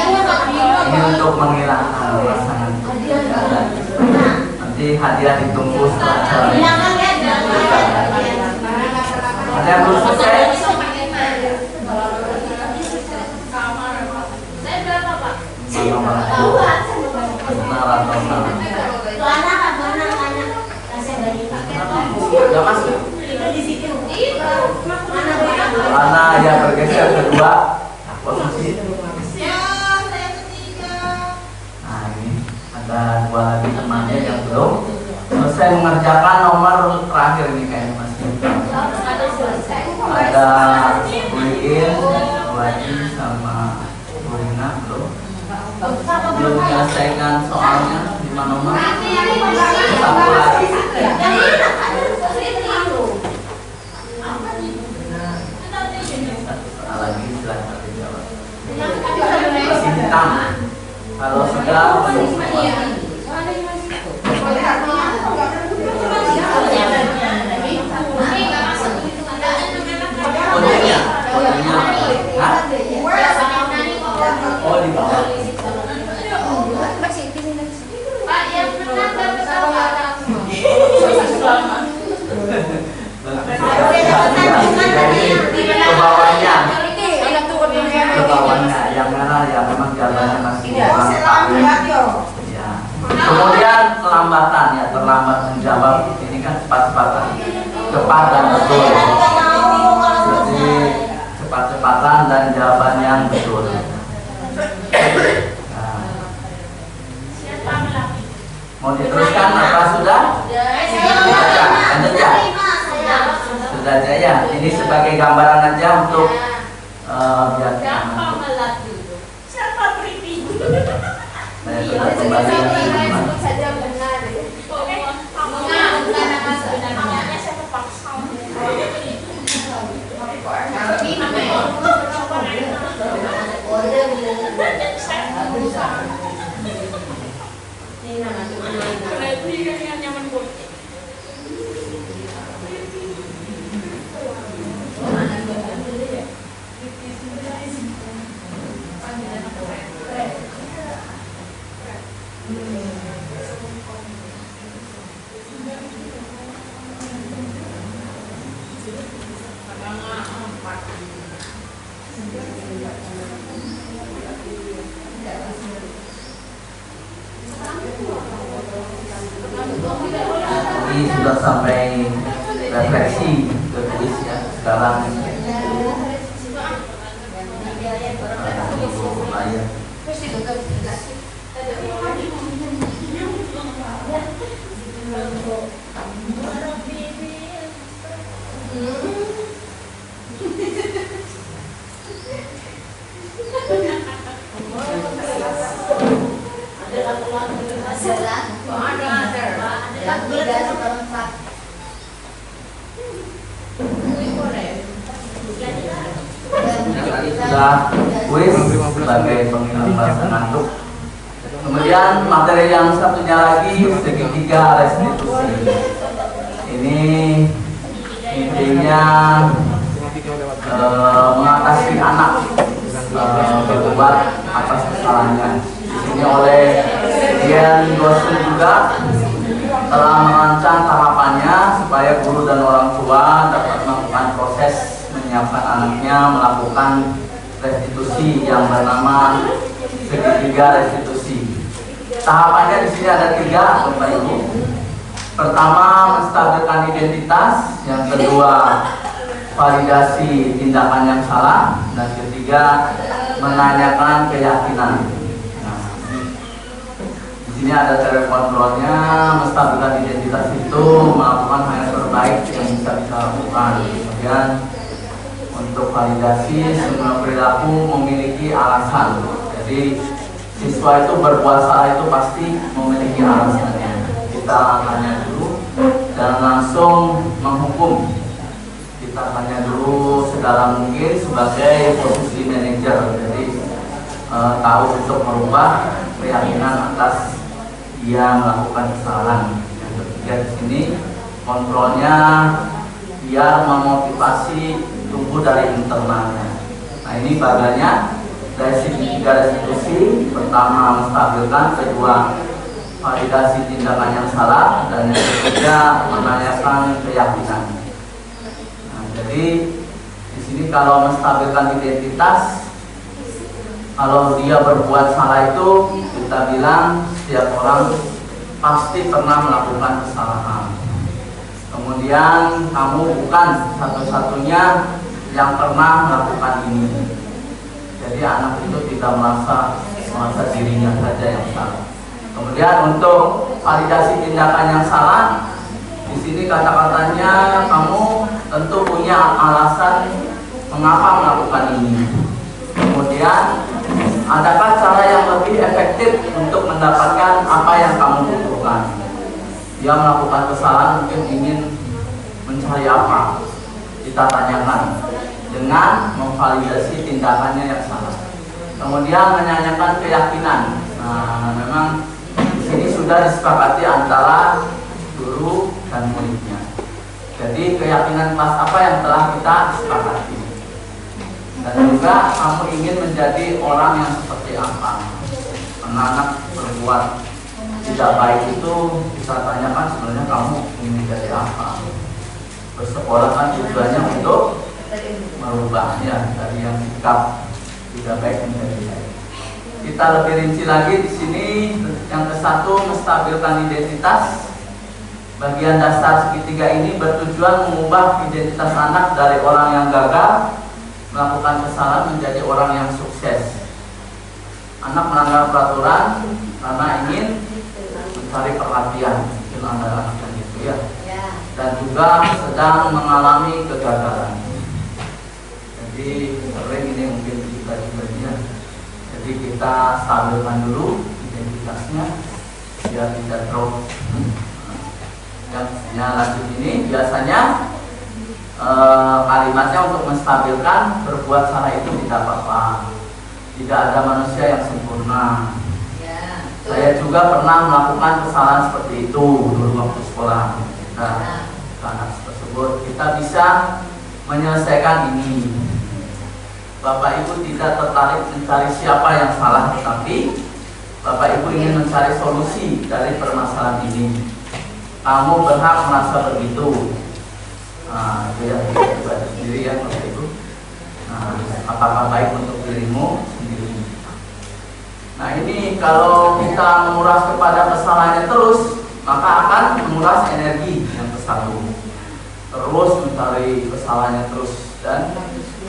untuk menghilangkan rasa ngantuk. Nanti hadiah ditunggu setelah acara. Ada yang belum selesai? Nomor satu, benar atau salah? Sudah masuk. Mana yang bergeser kedua? Posisi. Nah ini ada dua lagi temannya yang belum selesai mengerjakan nomor terakhir ini kayaknya masih. Ada Buin, Wadi sama Burina belum menyelesaikan soalnya 5 nomor. Satu lagi. Lagi silahkan dijawab. Masih hitam. Kalau sudah kodenya, oh di bawah. Ke bawahnya, yang merah ya memang jalannya masih kurang ya. Kemudian kelambatan ya, terlambat menjawab, ini kan cepat-cepatan, cepat dan betul. Jadi cepat-cepatan dan jawaban yang betul. Nah. Mau diteruskan apa sudah? Lanjut ya. Sudah aja ya. Ini sebagai gambaran aja untuk biar siapa Priti? saya sudah kembali Ini tadi sudah sampai refleksi tertulis ya. Sekarang sudah kuis sebagai pengingat bahasa ngantuk. Kemudian materi yang satunya lagi segitiga restitusi. Ini intinya mengatasi anak berbuat atas kesalahannya. Di sini oleh Dian Gosun juga telah merancang tahapannya supaya guru dan orang tua dapat melakukan proses menyiapkan anaknya melakukan restitusi yang bernama segitiga restitusi. Tahapannya di sini ada 3, Bapak Ibu. Pertama, menstabilkan identitas. Yang kedua, validasi tindakan yang salah. Dan ketiga, menanyakan keyakinan. Nah, di sini ada cara kontrolnya. Menstabilkan identitas itu melakukan hal yang terbaik yang bisa kita lakukan. Kemudian untuk validasi, semua perilaku memiliki alasan. Jadi siswa itu berbuat salah itu pasti memiliki alasannya. Kita tanya dulu dan langsung menghukum. Kita tanya dulu sedalam mungkin sebagai posisi manajer. Jadi tahu untuk merubah keyakinan atas dia melakukan kesalahan. Yang ketiga di sini kontrolnya dia memotivasi tumbuh dari internalnya. Nah ini bagiannya dari segi 3 restitusi. Pertama menstabilkan, kedua validasi tindakan yang salah, dan yang ketiga menanyakan keyakinan. Nah, jadi di sini kalau menstabilkan identitas, kalau dia berbuat salah itu kita bilang setiap orang pasti pernah melakukan kesalahan. Kemudian kamu bukan satu-satunya yang pernah melakukan ini. Jadi anak itu tidak merasa dirinya saja yang salah. Kemudian untuk validasi tindakan yang salah, di sini kata-katanya kamu tentu punya alasan mengapa melakukan ini. Kemudian adakah cara yang lebih efektif untuk mendapatkan apa yang kamu butuhkan? Dia melakukan kesalahan mungkin ingin mencari apa? Kita tanyakan dengan memvalidasi tindakannya yang salah. Kemudian menanyakan keyakinan. Nah, memang di sini sudah disepakati antara guru dan muridnya. Jadi keyakinan kelas apa yang telah kita sepakati. Dan juga kamu ingin menjadi orang yang seperti apa? Anak berbuat tidak baik itu kita tanyakan sebenarnya kamu ingin menjadi apa? Bersekolah kan tujuannya untuk merubahnya dari yang sikap tidak baik menjadi baik. Kita lebih rinci lagi di sini. Yang ke-1 menstabilkan identitas. Bagian dasar segitiga ini bertujuan mengubah identitas anak dari orang yang gagal melakukan kesalahan menjadi orang yang sukses. Anak melanggar peraturan karena ingin mencari perhatian, mungkin ada anak gitu ya. Dan juga sedang mengalami kegagalan. Jadi sering ini mungkin kita juga ya. Jadi kita stabilkan dulu identitasnya biar tidak drop. Yang lanjut ini biasanya kalimatnya untuk menstabilkan berbuat salah itu tidak apa-apa. Tidak ada manusia yang sempurna. Saya juga pernah melakukan kesalahan seperti itu dulu waktu sekolah. Nah, anak tersebut kita bisa menyelesaikan ini. Bapak Ibu tidak tertarik mencari siapa yang salah, tetapi Bapak Ibu ingin mencari solusi dari permasalahan ini. Kamu berhak merasa begitu. Nah, itu ya pribadi sendiri ya Bapak Ibu. Nah, apakah baik untuk dirimu sendiri? Nah ini kalau kita menguras kepada kesalahannya terus, maka akan menguras energi yang ke satu, terus mencari kesalahannya terus dan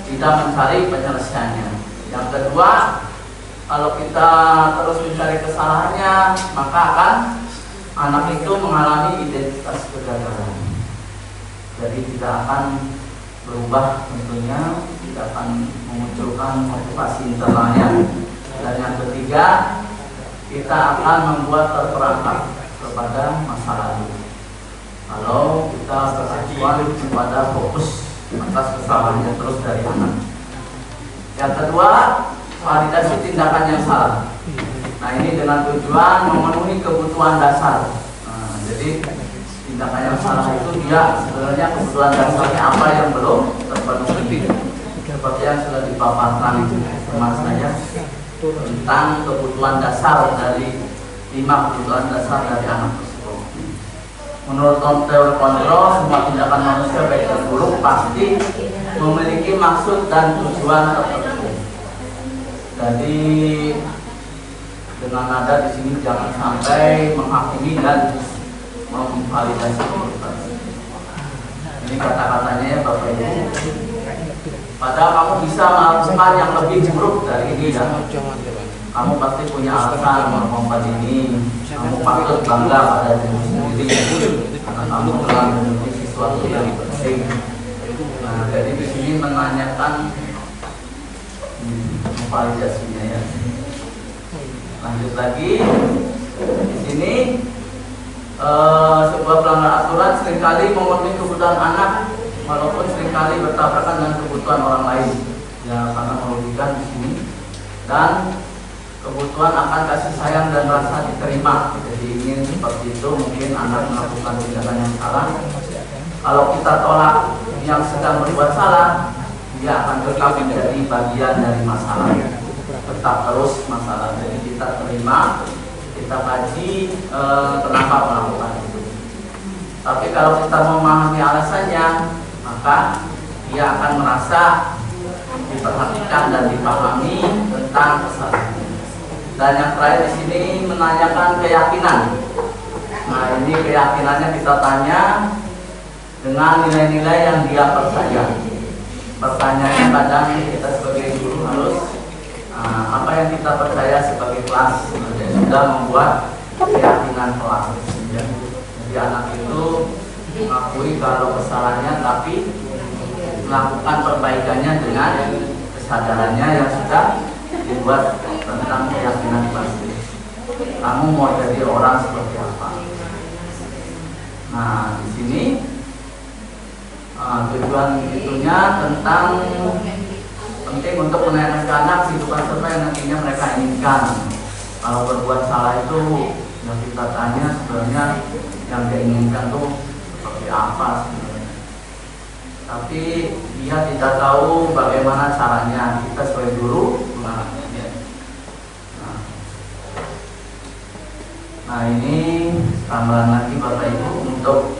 tidak mencari penyelesaiannya. Yang kedua, kalau kita terus mencari kesalahannya, maka akan anak itu mengalami identitas kegagalan. Jadi tidak akan berubah tentunya, tidak akan memunculkan motivasi internalnya. Dan yang ketiga, kita akan membuat terperangkap kepada masa lalu. Kalau kita beracuan kepada fokus atas kesalahannya terus dari anak. Yang kedua, validasi tindakan yang salah. Nah, ini dengan tujuan memenuhi kebutuhan dasar. Nah, jadi tindakan yang salah itu dia sebenarnya kebutuhan dasarnya apa yang belum terpenuhi. Seperti yang sudah dipaparkan teman saya tentang kebutuhan dasar dari 5 kebutuhan dasar dari anak tersebut. Menurut teori kontrol, semua tindakan manusia baik dan buruk pasti memiliki maksud dan tujuan tertentu. Jadi dengan nada di sini jangan sampai menghakimi dan memvalidasi kebutuhan. Ini kata-katanya ya Bapak Ibu. Padahal kamu bisa melakukan yang lebih buruk dari ini dan kamu pasti punya alasan melakukan ini. Kamu patut bangga pada diri sendiri karena kamu telah memiliki sesuatu yang penting. Nah, jadi di sini menanyakan validasinya ya. Lanjut lagi di sini sebuah pelanggar aturan seringkali memenuhi kebutuhan anak walaupun seringkali bertabrakan dengan kebutuhan orang lain ya, karena merugikan di sini dan kebutuhan akan kasih sayang dan rasa diterima. Jadi ingin seperti itu, mungkin anak melakukan tindakan yang salah. Kalau kita tolak yang sedang berbuat salah, dia akan tetap menjadi bagian dari masalah, tetap terus masalah. Jadi kita terima, kita kaji kenapa melakukan itu. Tapi kalau kita memahami alasannya, maka dia akan merasa diperhatikan dan dipahami tentang kesalahannya. Dan yang terakhir di sini menanyakan keyakinan. Nah, ini keyakinannya kita tanya dengan nilai-nilai yang dia percaya. Pertanyaannya kadang kita sebagai guru harus apa yang kita percaya sebagai kelas sudah membuat keyakinan kelas. Jadi anak itu mengakui kalau kesalahannya, tapi melakukan perbaikannya dengan kesadarannya yang sudah dibuat tentang keyakinan pasti. Kamu mau jadi orang seperti apa? Nah, di sini tujuan itunya tentang penting untuk menanyakan ke anak kehidupan serba yang nantinya mereka inginkan. Kalau berbuat salah itu yang kita tanya sebenarnya yang dia inginkan tuh seperti apa sebenarnya. Tapi dia tidak tahu bagaimana caranya. Kita sebagai guru Nah, ini tambahan lagi Bapak Ibu untuk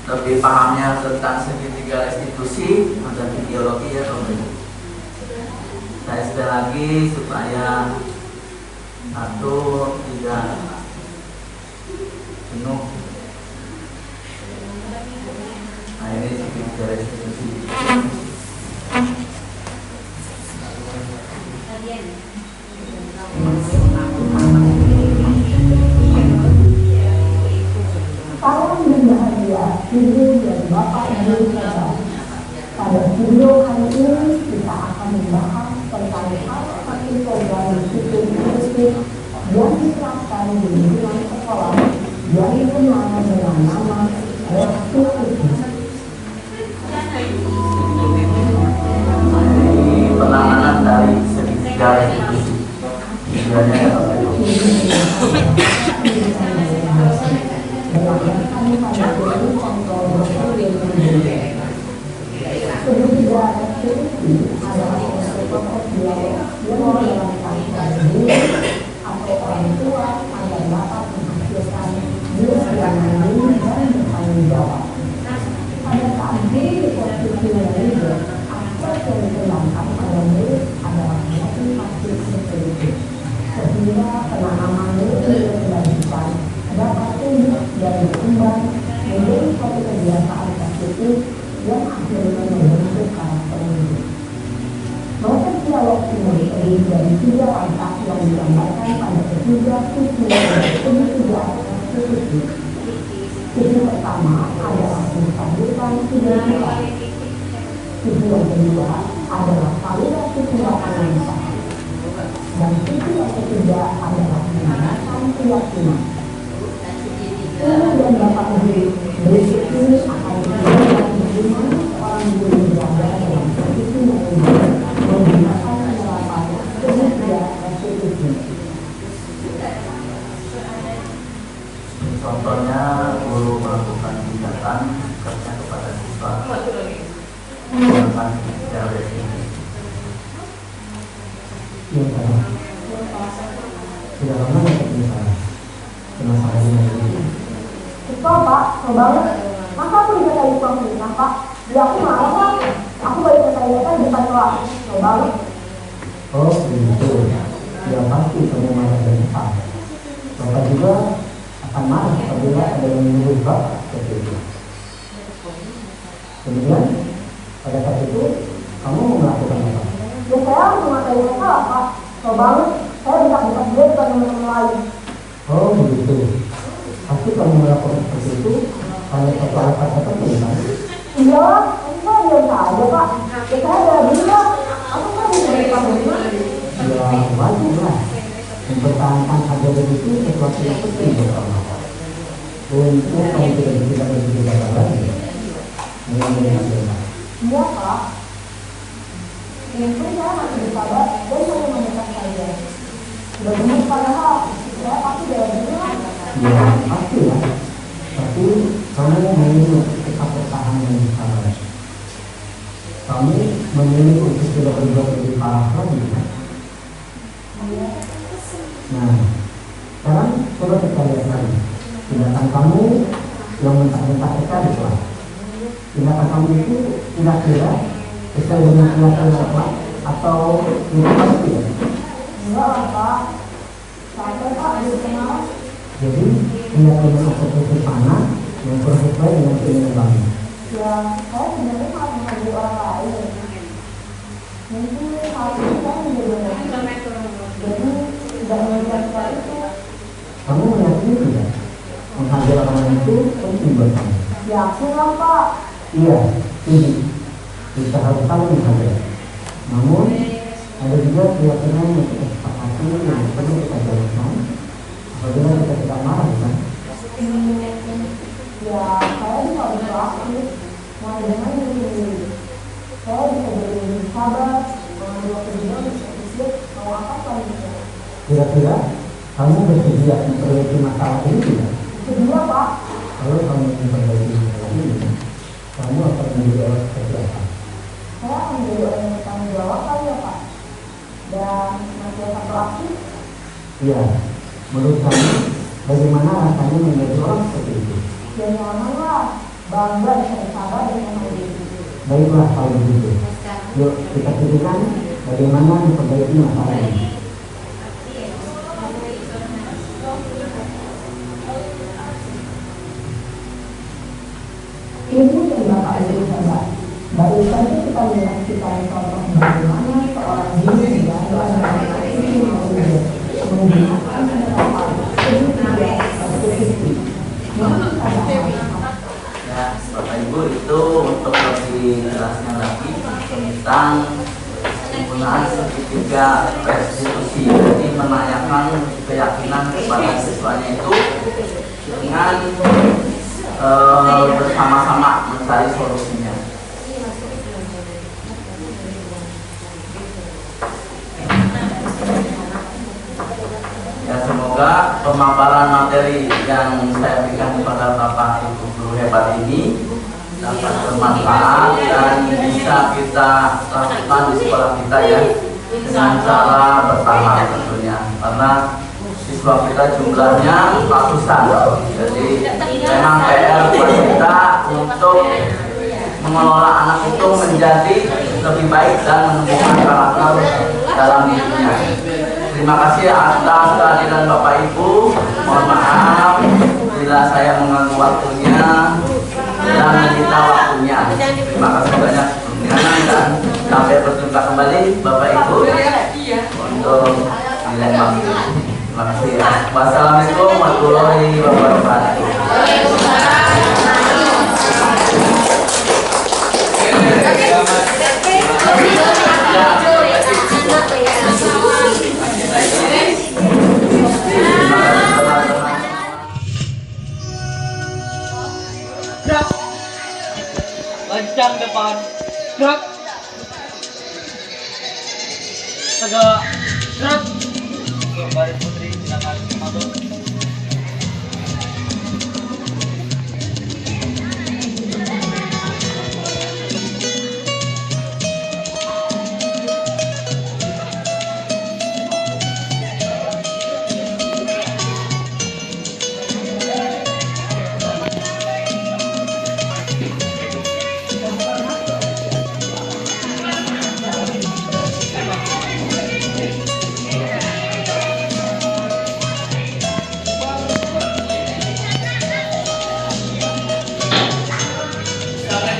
lebih pahamnya tentang segitiga restitusi ada ideologi ya Bapak Ibu. Saya sekali lagi supaya 1, 3 penuh. Nah, ini segitiga restitusi. Salam dan bahagia, Ibu dan Bapak Ibu saudara. Pada video kali ini kita akan membahas tentang salah satu program disiplin inklusif yang diterapkan di lingkungan sekolah yang dikenal dengan nama restitusi. Penanganan dari segitiga restitusi. Tujuannya apa? Segitiga restitusi adalah suatu proses yang menjalankan diri atau orang tua agar dapat menghasilkan diri yang mandiri dan bertanggung jawab. Pada saat diri di posisi manajer, akses yang dikembangkan pada murid adalah motivasi seperti sehingga penanaman diri yang dilanjutkan dapat tumbuh dan berkembang menjadi suatu kebiasaan positif yang akhirnya membentuk karakter hidup. Proses dialog ini terdiri dari 3 langkah yang digambarkan pada ketiga sisi sisi. Sisi pertama adalah menstabilkan identitas. Sisi yang kedua adalah validasi tindakan usaha. Dan sisi yang ketiga adalah menanamkan keyakinan. Ilmu dan Bapak Ibu berikut ini akan digunakan bagaimana seorang guru berada dalam posisi yang menggunakan penerapan ketiga restitusi. Contohnya guru melakukan tindakan sikapnya kepada siswa menggunakan secara restitusi. Yang salah. Tidak lama ya misalnya. Penasaran ini. Itu Pak, coba masa aku dikatain uang fitnah Pak? Ya aku marah Pak. Aku baik kata-kata di depan kelas. Coba. Oh begitu. Ya pasti kamu marah dan cepat. Bapak juga akan marah apabila ada yang menyuruh Bapak seperti itu. Kemudian pada saat itu kamu melakukan apa? Ya saya harus mengatain yang salah Pak. Coba saya bisa dia depan teman-teman lain. Oh begitu. Pasti kamu melakukan seperti itu karena satu alasan tertentu kan? Iya, tapi saya biasa aja Pak. Ya saya ada bilang, aku kan bisa depan rumah. Ya wajib lah. Mempertahankan harga itu sesuatu yang penting buat Allah. Untuk kamu tidak begitu gagal lagi. Iya Pak. Mungkin saya masih bersabar dan hanya menekan saja. Sudah benar padahal saya pasti dari dulu. Ya pasti ya. Tapi kamu memilih tetap bertahan dan bersabar. Kamu memilih untuk tidak berbuat lebih parah lagi kan? Nah, sekarang coba kita lihat lagi. Tindakan kamu yang mentah-mentah kita di kelas. Tindakan kamu itu kira-kira sesuai dengan keyakinan Pak atau itu pasti ya? Enggak lah Pak. Sampai Pak di rumah. Jadi keyakinan seperti mana yang sesuai dengan keinginan kamu. Ya, saya sebenarnya sangat menghargai orang lain. Mungkin saat ini saya menjadi orang. Jadi tidak melihat seperti itu. Kamu meyakini tidak? Menghargai orang lain itu penting buat kamu. Yakin lah Pak. Iya, ini kita harus saling menghargai. Namun ada juga keyakinan yang kita sepakati yang perlu kita jalankan apabila kita tidak marah kan? Ya, saya bisa berlatih. Mulai dengan diri. Saya bisa jadi lebih sabar, mengambil kebijakan untuk mau apa selanjutnya. Kira-kira kamu bersedia memperbaiki masalah ini tidak? Sedia Pak. Kalau kamu memperbaiki masalah ini, kamu akan menjadi orang seperti apa? Saya akan menjadi orang yang bertanggung jawab kali ya Pak. Dan senantiasa proaktif. Iya, menurut kamu bagaimana rasanya menjadi orang seperti itu? Ya nyaman lah, bangga bisa bersabar dan memahami. Baiklah kalau begitu. Yuk kita pikirkan bagaimana memperbaiki masalah ini. Ibu dan Bapak Ibu sahabat, baru saja kita menyaksikan contoh bagaimana seorang guru dan anak-anak itu menggunakan penerapan ketiga restitusi. Ya, Bapak Ibu, itu untuk lebih jelasnya lagi tentang penggunaan segitiga restitusi. Jadi menanyakan keyakinan kepada siswanya itu dengan bersama-sama mencari solusinya. Ya, semoga pemaparan materi yang saya berikan kepada Bapak Ibu guru hebat ini dapat bermanfaat dan bisa kita lakukan di sekolah kita ya, dengan cara bertahap tentunya, karena siswa kita jumlahnya ratusan. Jadi memang PR buat kita untuk mengelola anak itu menjadi lebih baik dan menemukan karakter dalam dirinya. Terima kasih atas kehadiran Bapak Ibu. Mohon maaf bila saya Wassalamualaikum warahmatullahi wabarakatuh. Lencang depan. Gerak. Tegak. Gerak. Baris Putri, silakan masuk.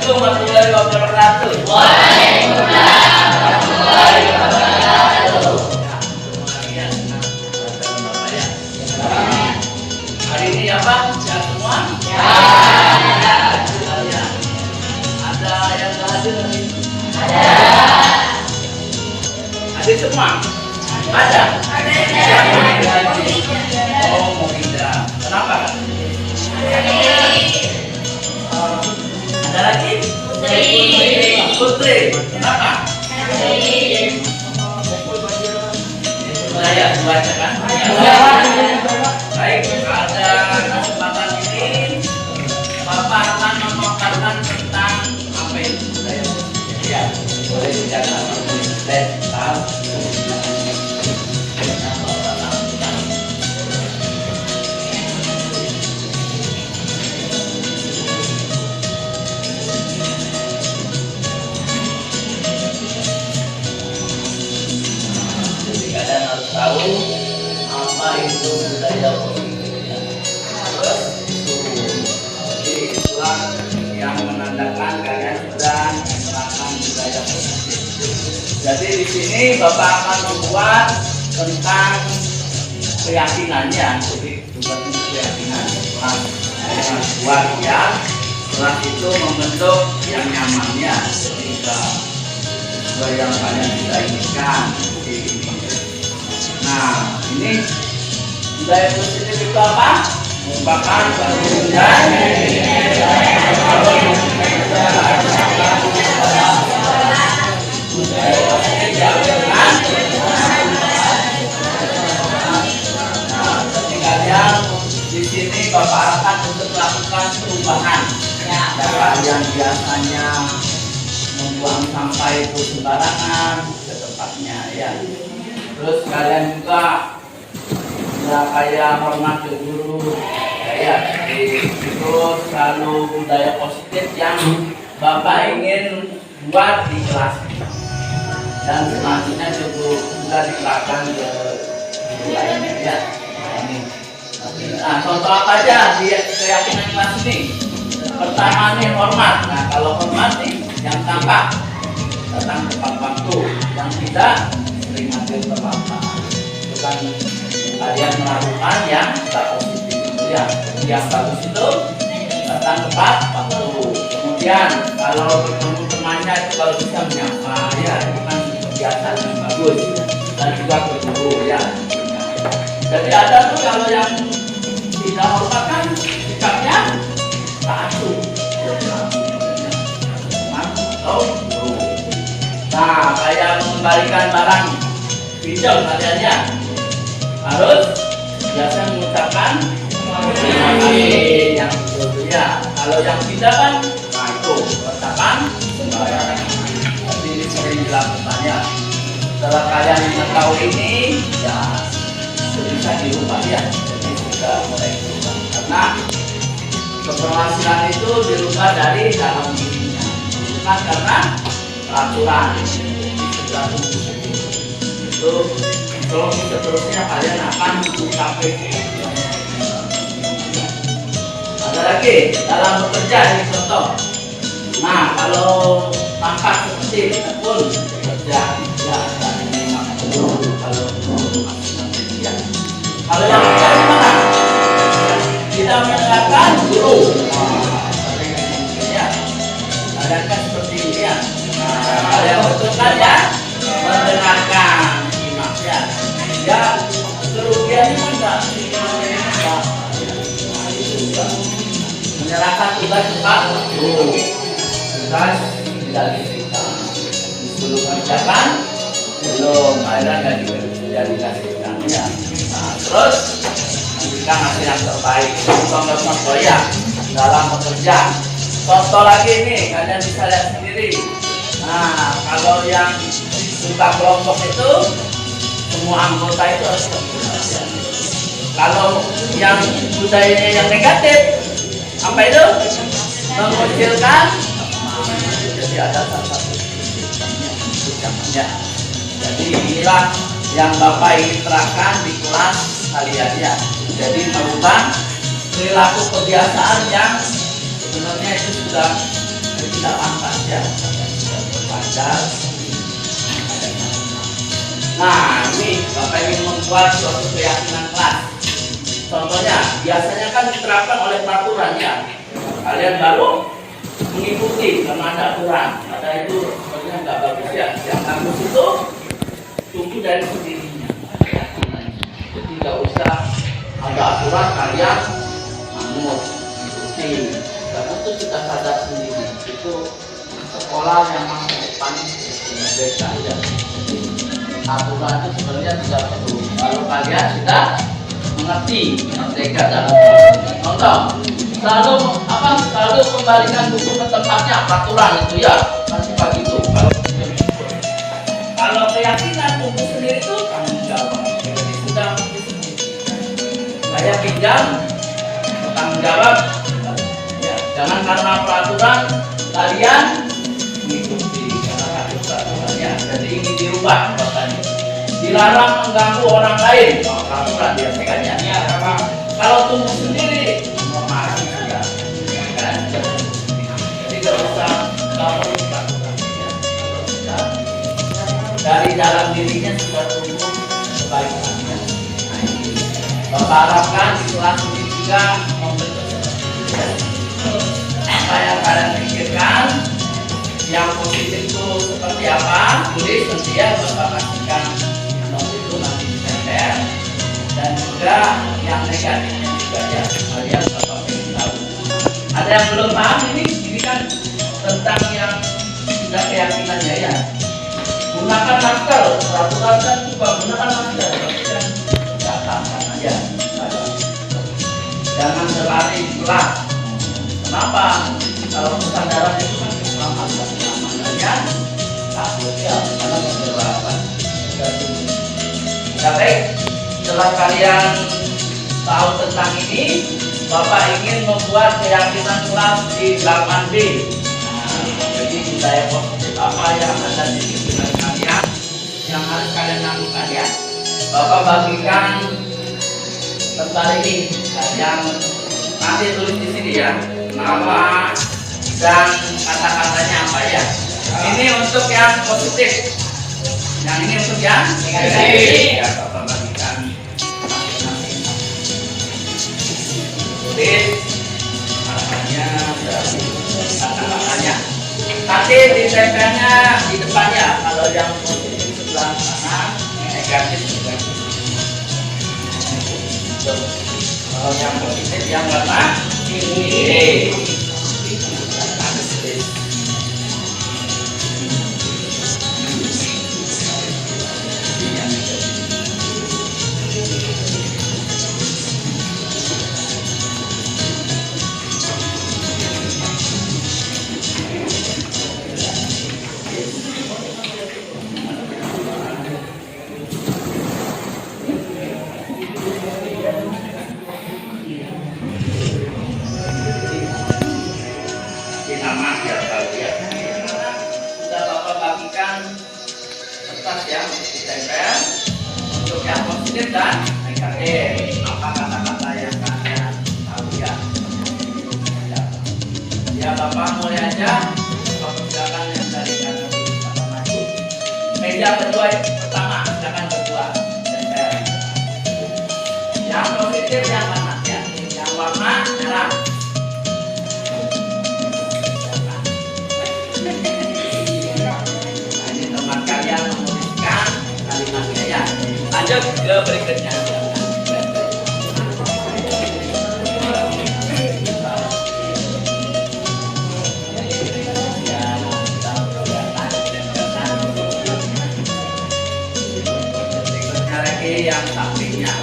Assalamualaikum warahmatullahi wabarakatuh. Waalaikumsalam warahmatullahi wabarakatuh. Hari ini apa? Sehat semua? Ya. Ada yang nggak hadir hari ini? Ada. Hadir semua? Ada. Oh, mau pindah. Kenapa? Ada lagi? Putri. Kenapa? Saya baca kan? Baik, pada kesempatan ini Bapak akan memaparkan tentang apa itu budaya. Ya, boleh bicara. Tahu. Tahu apa itu budaya positifnya. Terus jadi itulah yang menandakan kalian sudah menerapkan budaya positif. Jadi di sini Bapak akan membuat tentang keyakinannya, jadi bukan keyakinan, buat ya. Setelah itu membentuk yang nyamannya, sehingga sesuai yang kalian tidak inginkan. Nah, ini budaya positif itu apa? Merupakan kalian di sini Bapak akan untuk melakukan perubahan. Yang biasanya membuang sampah itu sembarangan ke tempatnya, ya. Terus kalian juga ya kayak hormat ke guru, kayak itu selalu budaya positif yang Bapak ingin buat di kelas. Dan selanjutnya juga diterapkan ke guru lainnya, ya. Nah, ini. Nah, contoh apa aja di keyakinan kelas ini? Pertama nih hormat. Nah, kalau hormat nih yang tampak datang tepat waktu, yang tidak sering hadir terlambat. Itu kan kalian melakukan yang tak positif itu ya. Yang bagus itu datang tepat waktu. Kemudian kalau bertemu temannya itu kalau bisa menyapa, ya itu kan kebiasaan yang bagus. Dan juga berguru, ya. Jadi ada tuh kalau yang tidak hormat kan sikapnya tak asuh. Nah, kayak mengembalikan barang pinjam kalian ya, harus biasa mengucapkan terima kasih yang betul ya. Kalau yang tidak kan, nah itu ucapan sembarangan. Tapi ini sering dilakukan ya. Setelah kalian mengetahui ini, ya bisa dirubah ya. Jadi sudah mulai berubah karena keberhasilan itu dirubah dari dalam dirinya, bukan karena peraturan. Itu kalau seterusnya kalian akan mencapai. Ada lagi dalam bekerja ini contoh. Nah, kalau tampak seperti ini pun bekerja ya, kalau Kalau yang kita gimana? Tidak mendengarkan guru. Ya, adakah seperti ini ya? Kalau yang betul kan ya mendengarkan imam ya. Ya, kerugiannya enggak. Menyerahkan tugas cepat guru. Tugas tidak diberikan. Belum mengerjakan, belum ada nggak dikasihkan ya. Nah, terus berikan hasil yang terbaik. Contoh ya dalam bekerja. Contoh lagi nih, kalian bisa lihat sendiri. Nah, kalau yang suka kelompok itu semua anggota itu harus terlibat. Kalau yang budayanya yang negatif, apa itu? Mengucilkan. Jadi ada satu ya. Jadi inilah yang Bapak ingin terapkan di kelas kalian ya. Jadi merubah perilaku kebiasaan yang sebenarnya itu sudah tidak pantas ya. Wajar. Nah, ini Bapak ingin membuat suatu keyakinan kelas. Contohnya, biasanya kan diterapkan oleh peraturan ya. Kalian baru mengikuti karena ada aturan. Ada itu sebenarnya nggak bagus ya. Yang bagus itu tumbuh dari sendirinya. Jadi nggak usah ada aturan kalian manut ikuti. Karena itu sudah sadar sendiri. Itu sekolah yang masa depan merdeka ya. Aturan itu sebenarnya tidak perlu. Kalau kalian sudah mengerti merdeka dalam contoh. Selalu kembalikan buku ke tempatnya, peraturan itu ya masih begitu. Kalau keyakinan buku sendiri itu tanggung jawab. Jadi sudah saya pinjam tanggung jawab. Ya, jangan karena peraturan kalian mengikuti karena ada peraturannya. Jadi ini dirubah katanya. Dilarang mengganggu orang lain. Peraturan biasanya. Ya, kalau tumbuh sendiri dari dalam dirinya sudah tumbuh kebaikannya. Nah, ini Bapak harapkan di kelas ini juga membentuk apa yang kalian pikirkan yang positif itu seperti apa, tulis nanti ya Bapak pastikan nomor itu nanti ditempel, dan juga yang negatifnya juga ya kalian Bapak ingin tahu. Ada yang belum paham ini kan tentang yang sudah keyakinannya ya. Gunakan masker, peraturan kan juga gunakan masker, tapi kan catatan aja. Jangan berlari di kelas. Kenapa? Kalau kesadaran itu kan keselamatan-kelamanannya takut ya, karena keberatan. Ya baik, setelah kalian tahu tentang ini, Bapak ingin membuat keyakinan kelas di 8B. Jadi budaya positif apa yang ada di pikiran kalian yang harus kalian lakukan ya. Bapak bagikan tentang ini yang nanti tulis di sini ya, nama dan kata-katanya apa ya. Ini untuk yang positif, yang ini untuk yang negatif. Ya, Bapak bagikan tulis katanya dan kata-katanya. Nanti ditempelnya di depannya. Kalau yang positif sebelah kanan, negatif sebelah kiri. Kalau yang positif yang warna kiri. Dan negatif apa kata-kata yang kalian tahu ya. Ya Bapak mulai aja. Bapak silakan yang dari kanan sama maju. Meja kedua pertama silakan berdua. Yang lanjut ke berikutnya. Berikutnya lagi yang sampingnya.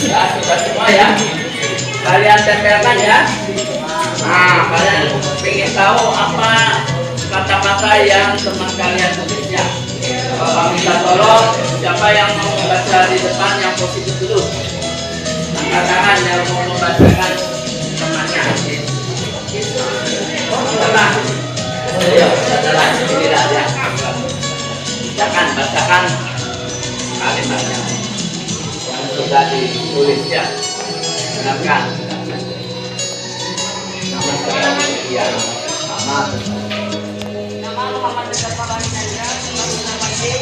Ya, sudah semua ya. Kalian tempelkan ya. Nah, kalian ingin tahu apa kata-kata yang teman kalian tulisnya. Minta tolong siapa yang mau membaca di depan yang positif dulu. Angkat tangan yang mau membacakan temannya. Tenang. Ayo, tenang. Inilah ya. Bacakan kalimatnya. Sudah ditulis ya, silakan. Nama saya Ian Ahmad. Nama Muhammad Reza Fahri Nazar, nama D,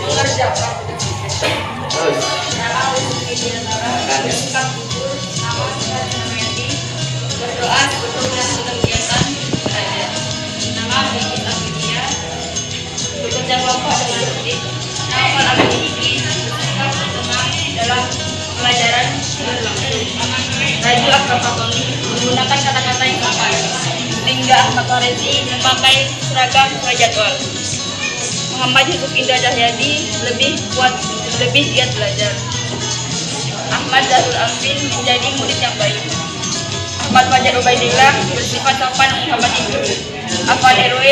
mengerjakan. Terus, Nama Uti Diantara, bersikap jujur, nama saya Mendy, berdoa sebelum melakukan kegiatan belajar. Nama Bibit Amelia, bekerja kelompok dengan tertib. Nama akademiki, bersikap tenang dalam pelajaran berlangsung. Raju Akrafakoni menggunakan kata-kata yang sopan. Lingga Ahmad Farezi memakai seragam sesuai jadwal. Muhammad Yusuf Indra Cahyadi lebih giat belajar. Ahmad Zahrul Amfin menjadi murid yang baik. Ahmad Fajar Ubaidillah bersifat sopan menghormati guru. Afan RW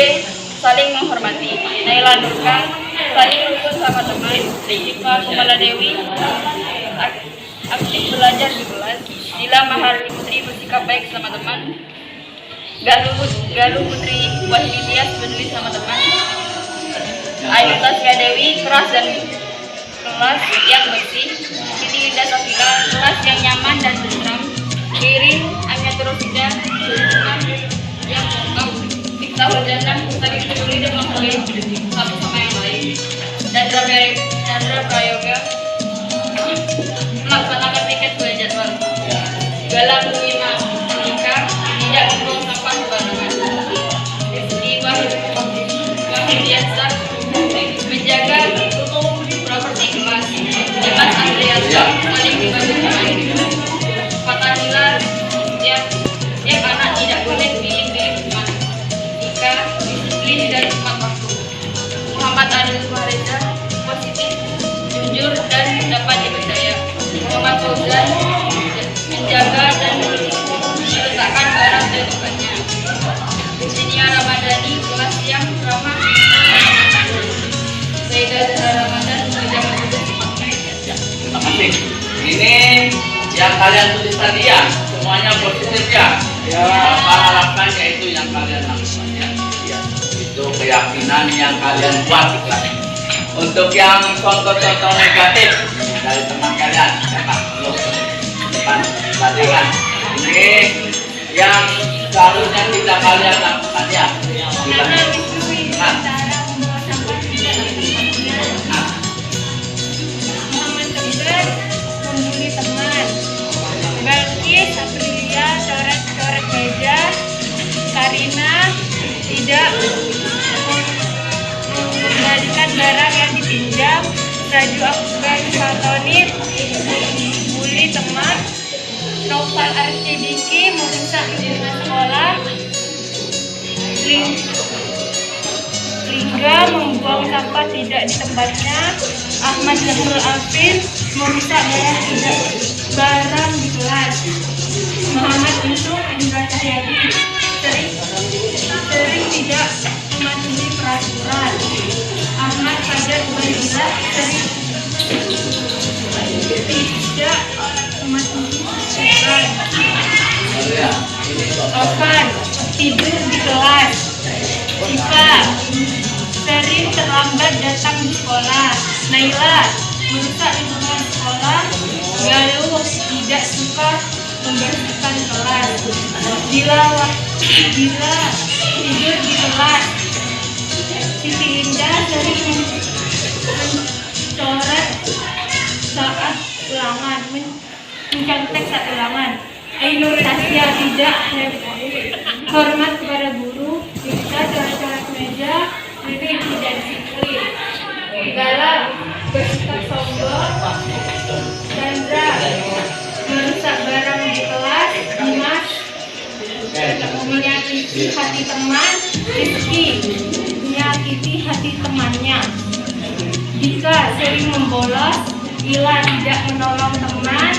saling menghormati. Naila Nurkan saling rukun sama teman. Syifa Kumala Dewi aktif belajar di kelas. Dila Maharani Putri bersikap baik sama teman. Galuh Putri Wahidi Tias peduli sama teman. Ayu Tasya Dewi keras dan kelas yang bersih. Siti Linda Safila kelas yang nyaman dan tentram. Kirin Amiatul Rosida yang lengkap. Miftahul Jannah saling peduli dan menghargai satu sama yang lain. Chandra Prayoga melaksanakan tiket sesuai jadwal. Galang Wina Andika tidak membuang sampah sembarangan. Rizky Wahid Biasa menjaga properti kelas. Dimas Andreasa saling dibantu pemain. Fatanila setiap anak tidak boleh pilih teman. Ika disiplin dan tepat waktu. Muhammad Adil Fahreza positif, jujur dan dapat dipercaya. Muhammad Fauzan menjaga dan meletakkan barang di tempatnya. Virginia Ramadhani kelas yang ramah. Sayyidah Zahra Ramadan menjaga terima kasih. Ini yang kalian tulis tadi ya, semuanya positif ya. Apa harapannya itu yang kalian lakukan ya. Itu keyakinan yang kalian buat di kelas. Untuk yang contoh-contoh negatif dari teman kalian, siapa? Depan tadi kan. Ini yang seharusnya tidak kalian lakukan ya. Muhammad Tegar membuli teman. Balkis Aprilia coret-coret meja. Karina tidak mengembalikan barang yang dipinjam. Raju Akbar Fatonir bully teman. Noval Arsidiki merusak lingkungan sekolah. Lingga membuang sampah tidak di tempatnya. Ahmad Zahrul Afin merusak barang di kelas. Muhammad Yusuf Indra Cahyadi sering tidak mematuhi peraturan. Ahmad Fajar Ubaidillah sering tidak mematuhi peraturan. Ovan tidur di kelas. Syifa sering terlambat datang di sekolah. Naila merusak lingkungan sekolah. Galuh tidak suka membersihkan kelas. Bila tidur di kelas. Siti Indah sering mencoret saat ulangan, mencontek saat ulangan. Ainur Tasya tidak hormat kepada guru. Kita coret-coret meja. Ini tidak disiplin. Galang bersikap sombong. Chandra merusak barang di kelas. Dimas menyakiti hati teman. Rizky menyakiti hati temannya. Dika sering membolos. Ila tidak menolong teman.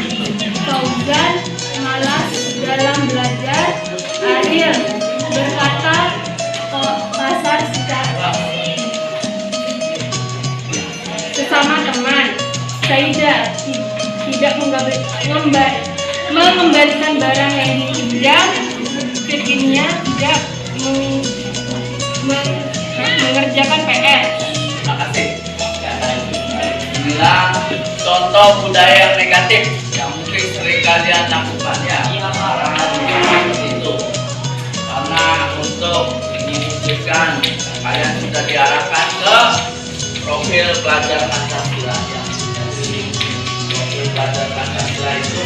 Fauzan malas dalam belajar. Ariel berkata kasar sesama teman. Saida tidak mengembalikan barang yang dipinjam. Virginia tidak mengerjakan PR. Terima kasih. Inilah contoh budaya yang negatif yang mungkin sering kalian lakukannya. Itu karena untuk menunjukkan kalian sudah diarahkan ke profil pelajar Pancasila. Jadi profil pelajar Pancasila itu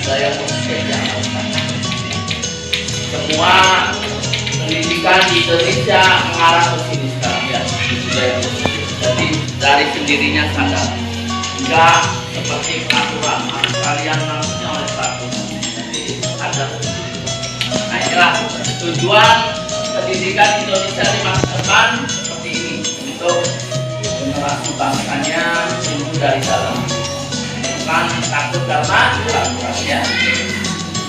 budaya positif yang semua pendidikan di Indonesia mengarah ke sini sekarang ya. Budaya positif. Jadi dari sendirinya sadar. Enggak seperti peraturan kalian langsung oleh peraturan. Jadi ada. Nah inilah tujuan pendidikan Indonesia di masa depan seperti ini, untuk generasi bangsanya tumbuh dari dalam, bukan takut karena peraturannya.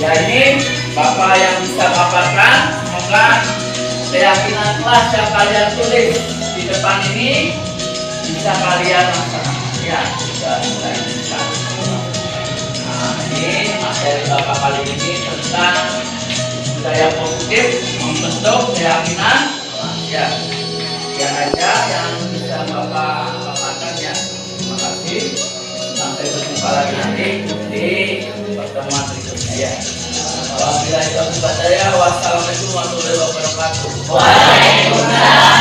Ya ini Bapak yang bisa paparkan, semoga keyakinan kelas yang kalian tulis di depan ini bisa kalian laksanakan. Ya, sudah mulai bisa. Nah, ini materi Bapak kali ini tentang budaya positif membentuk keyakinan. Ya, yang aja yang bisa Bapak paparkan ya. Terima kasih. Sampai berjumpa lagi nanti di pertemuan berikutnya ya. Wassalamualaikum warahmatullahi wabarakatuh. Waalaikumsalam.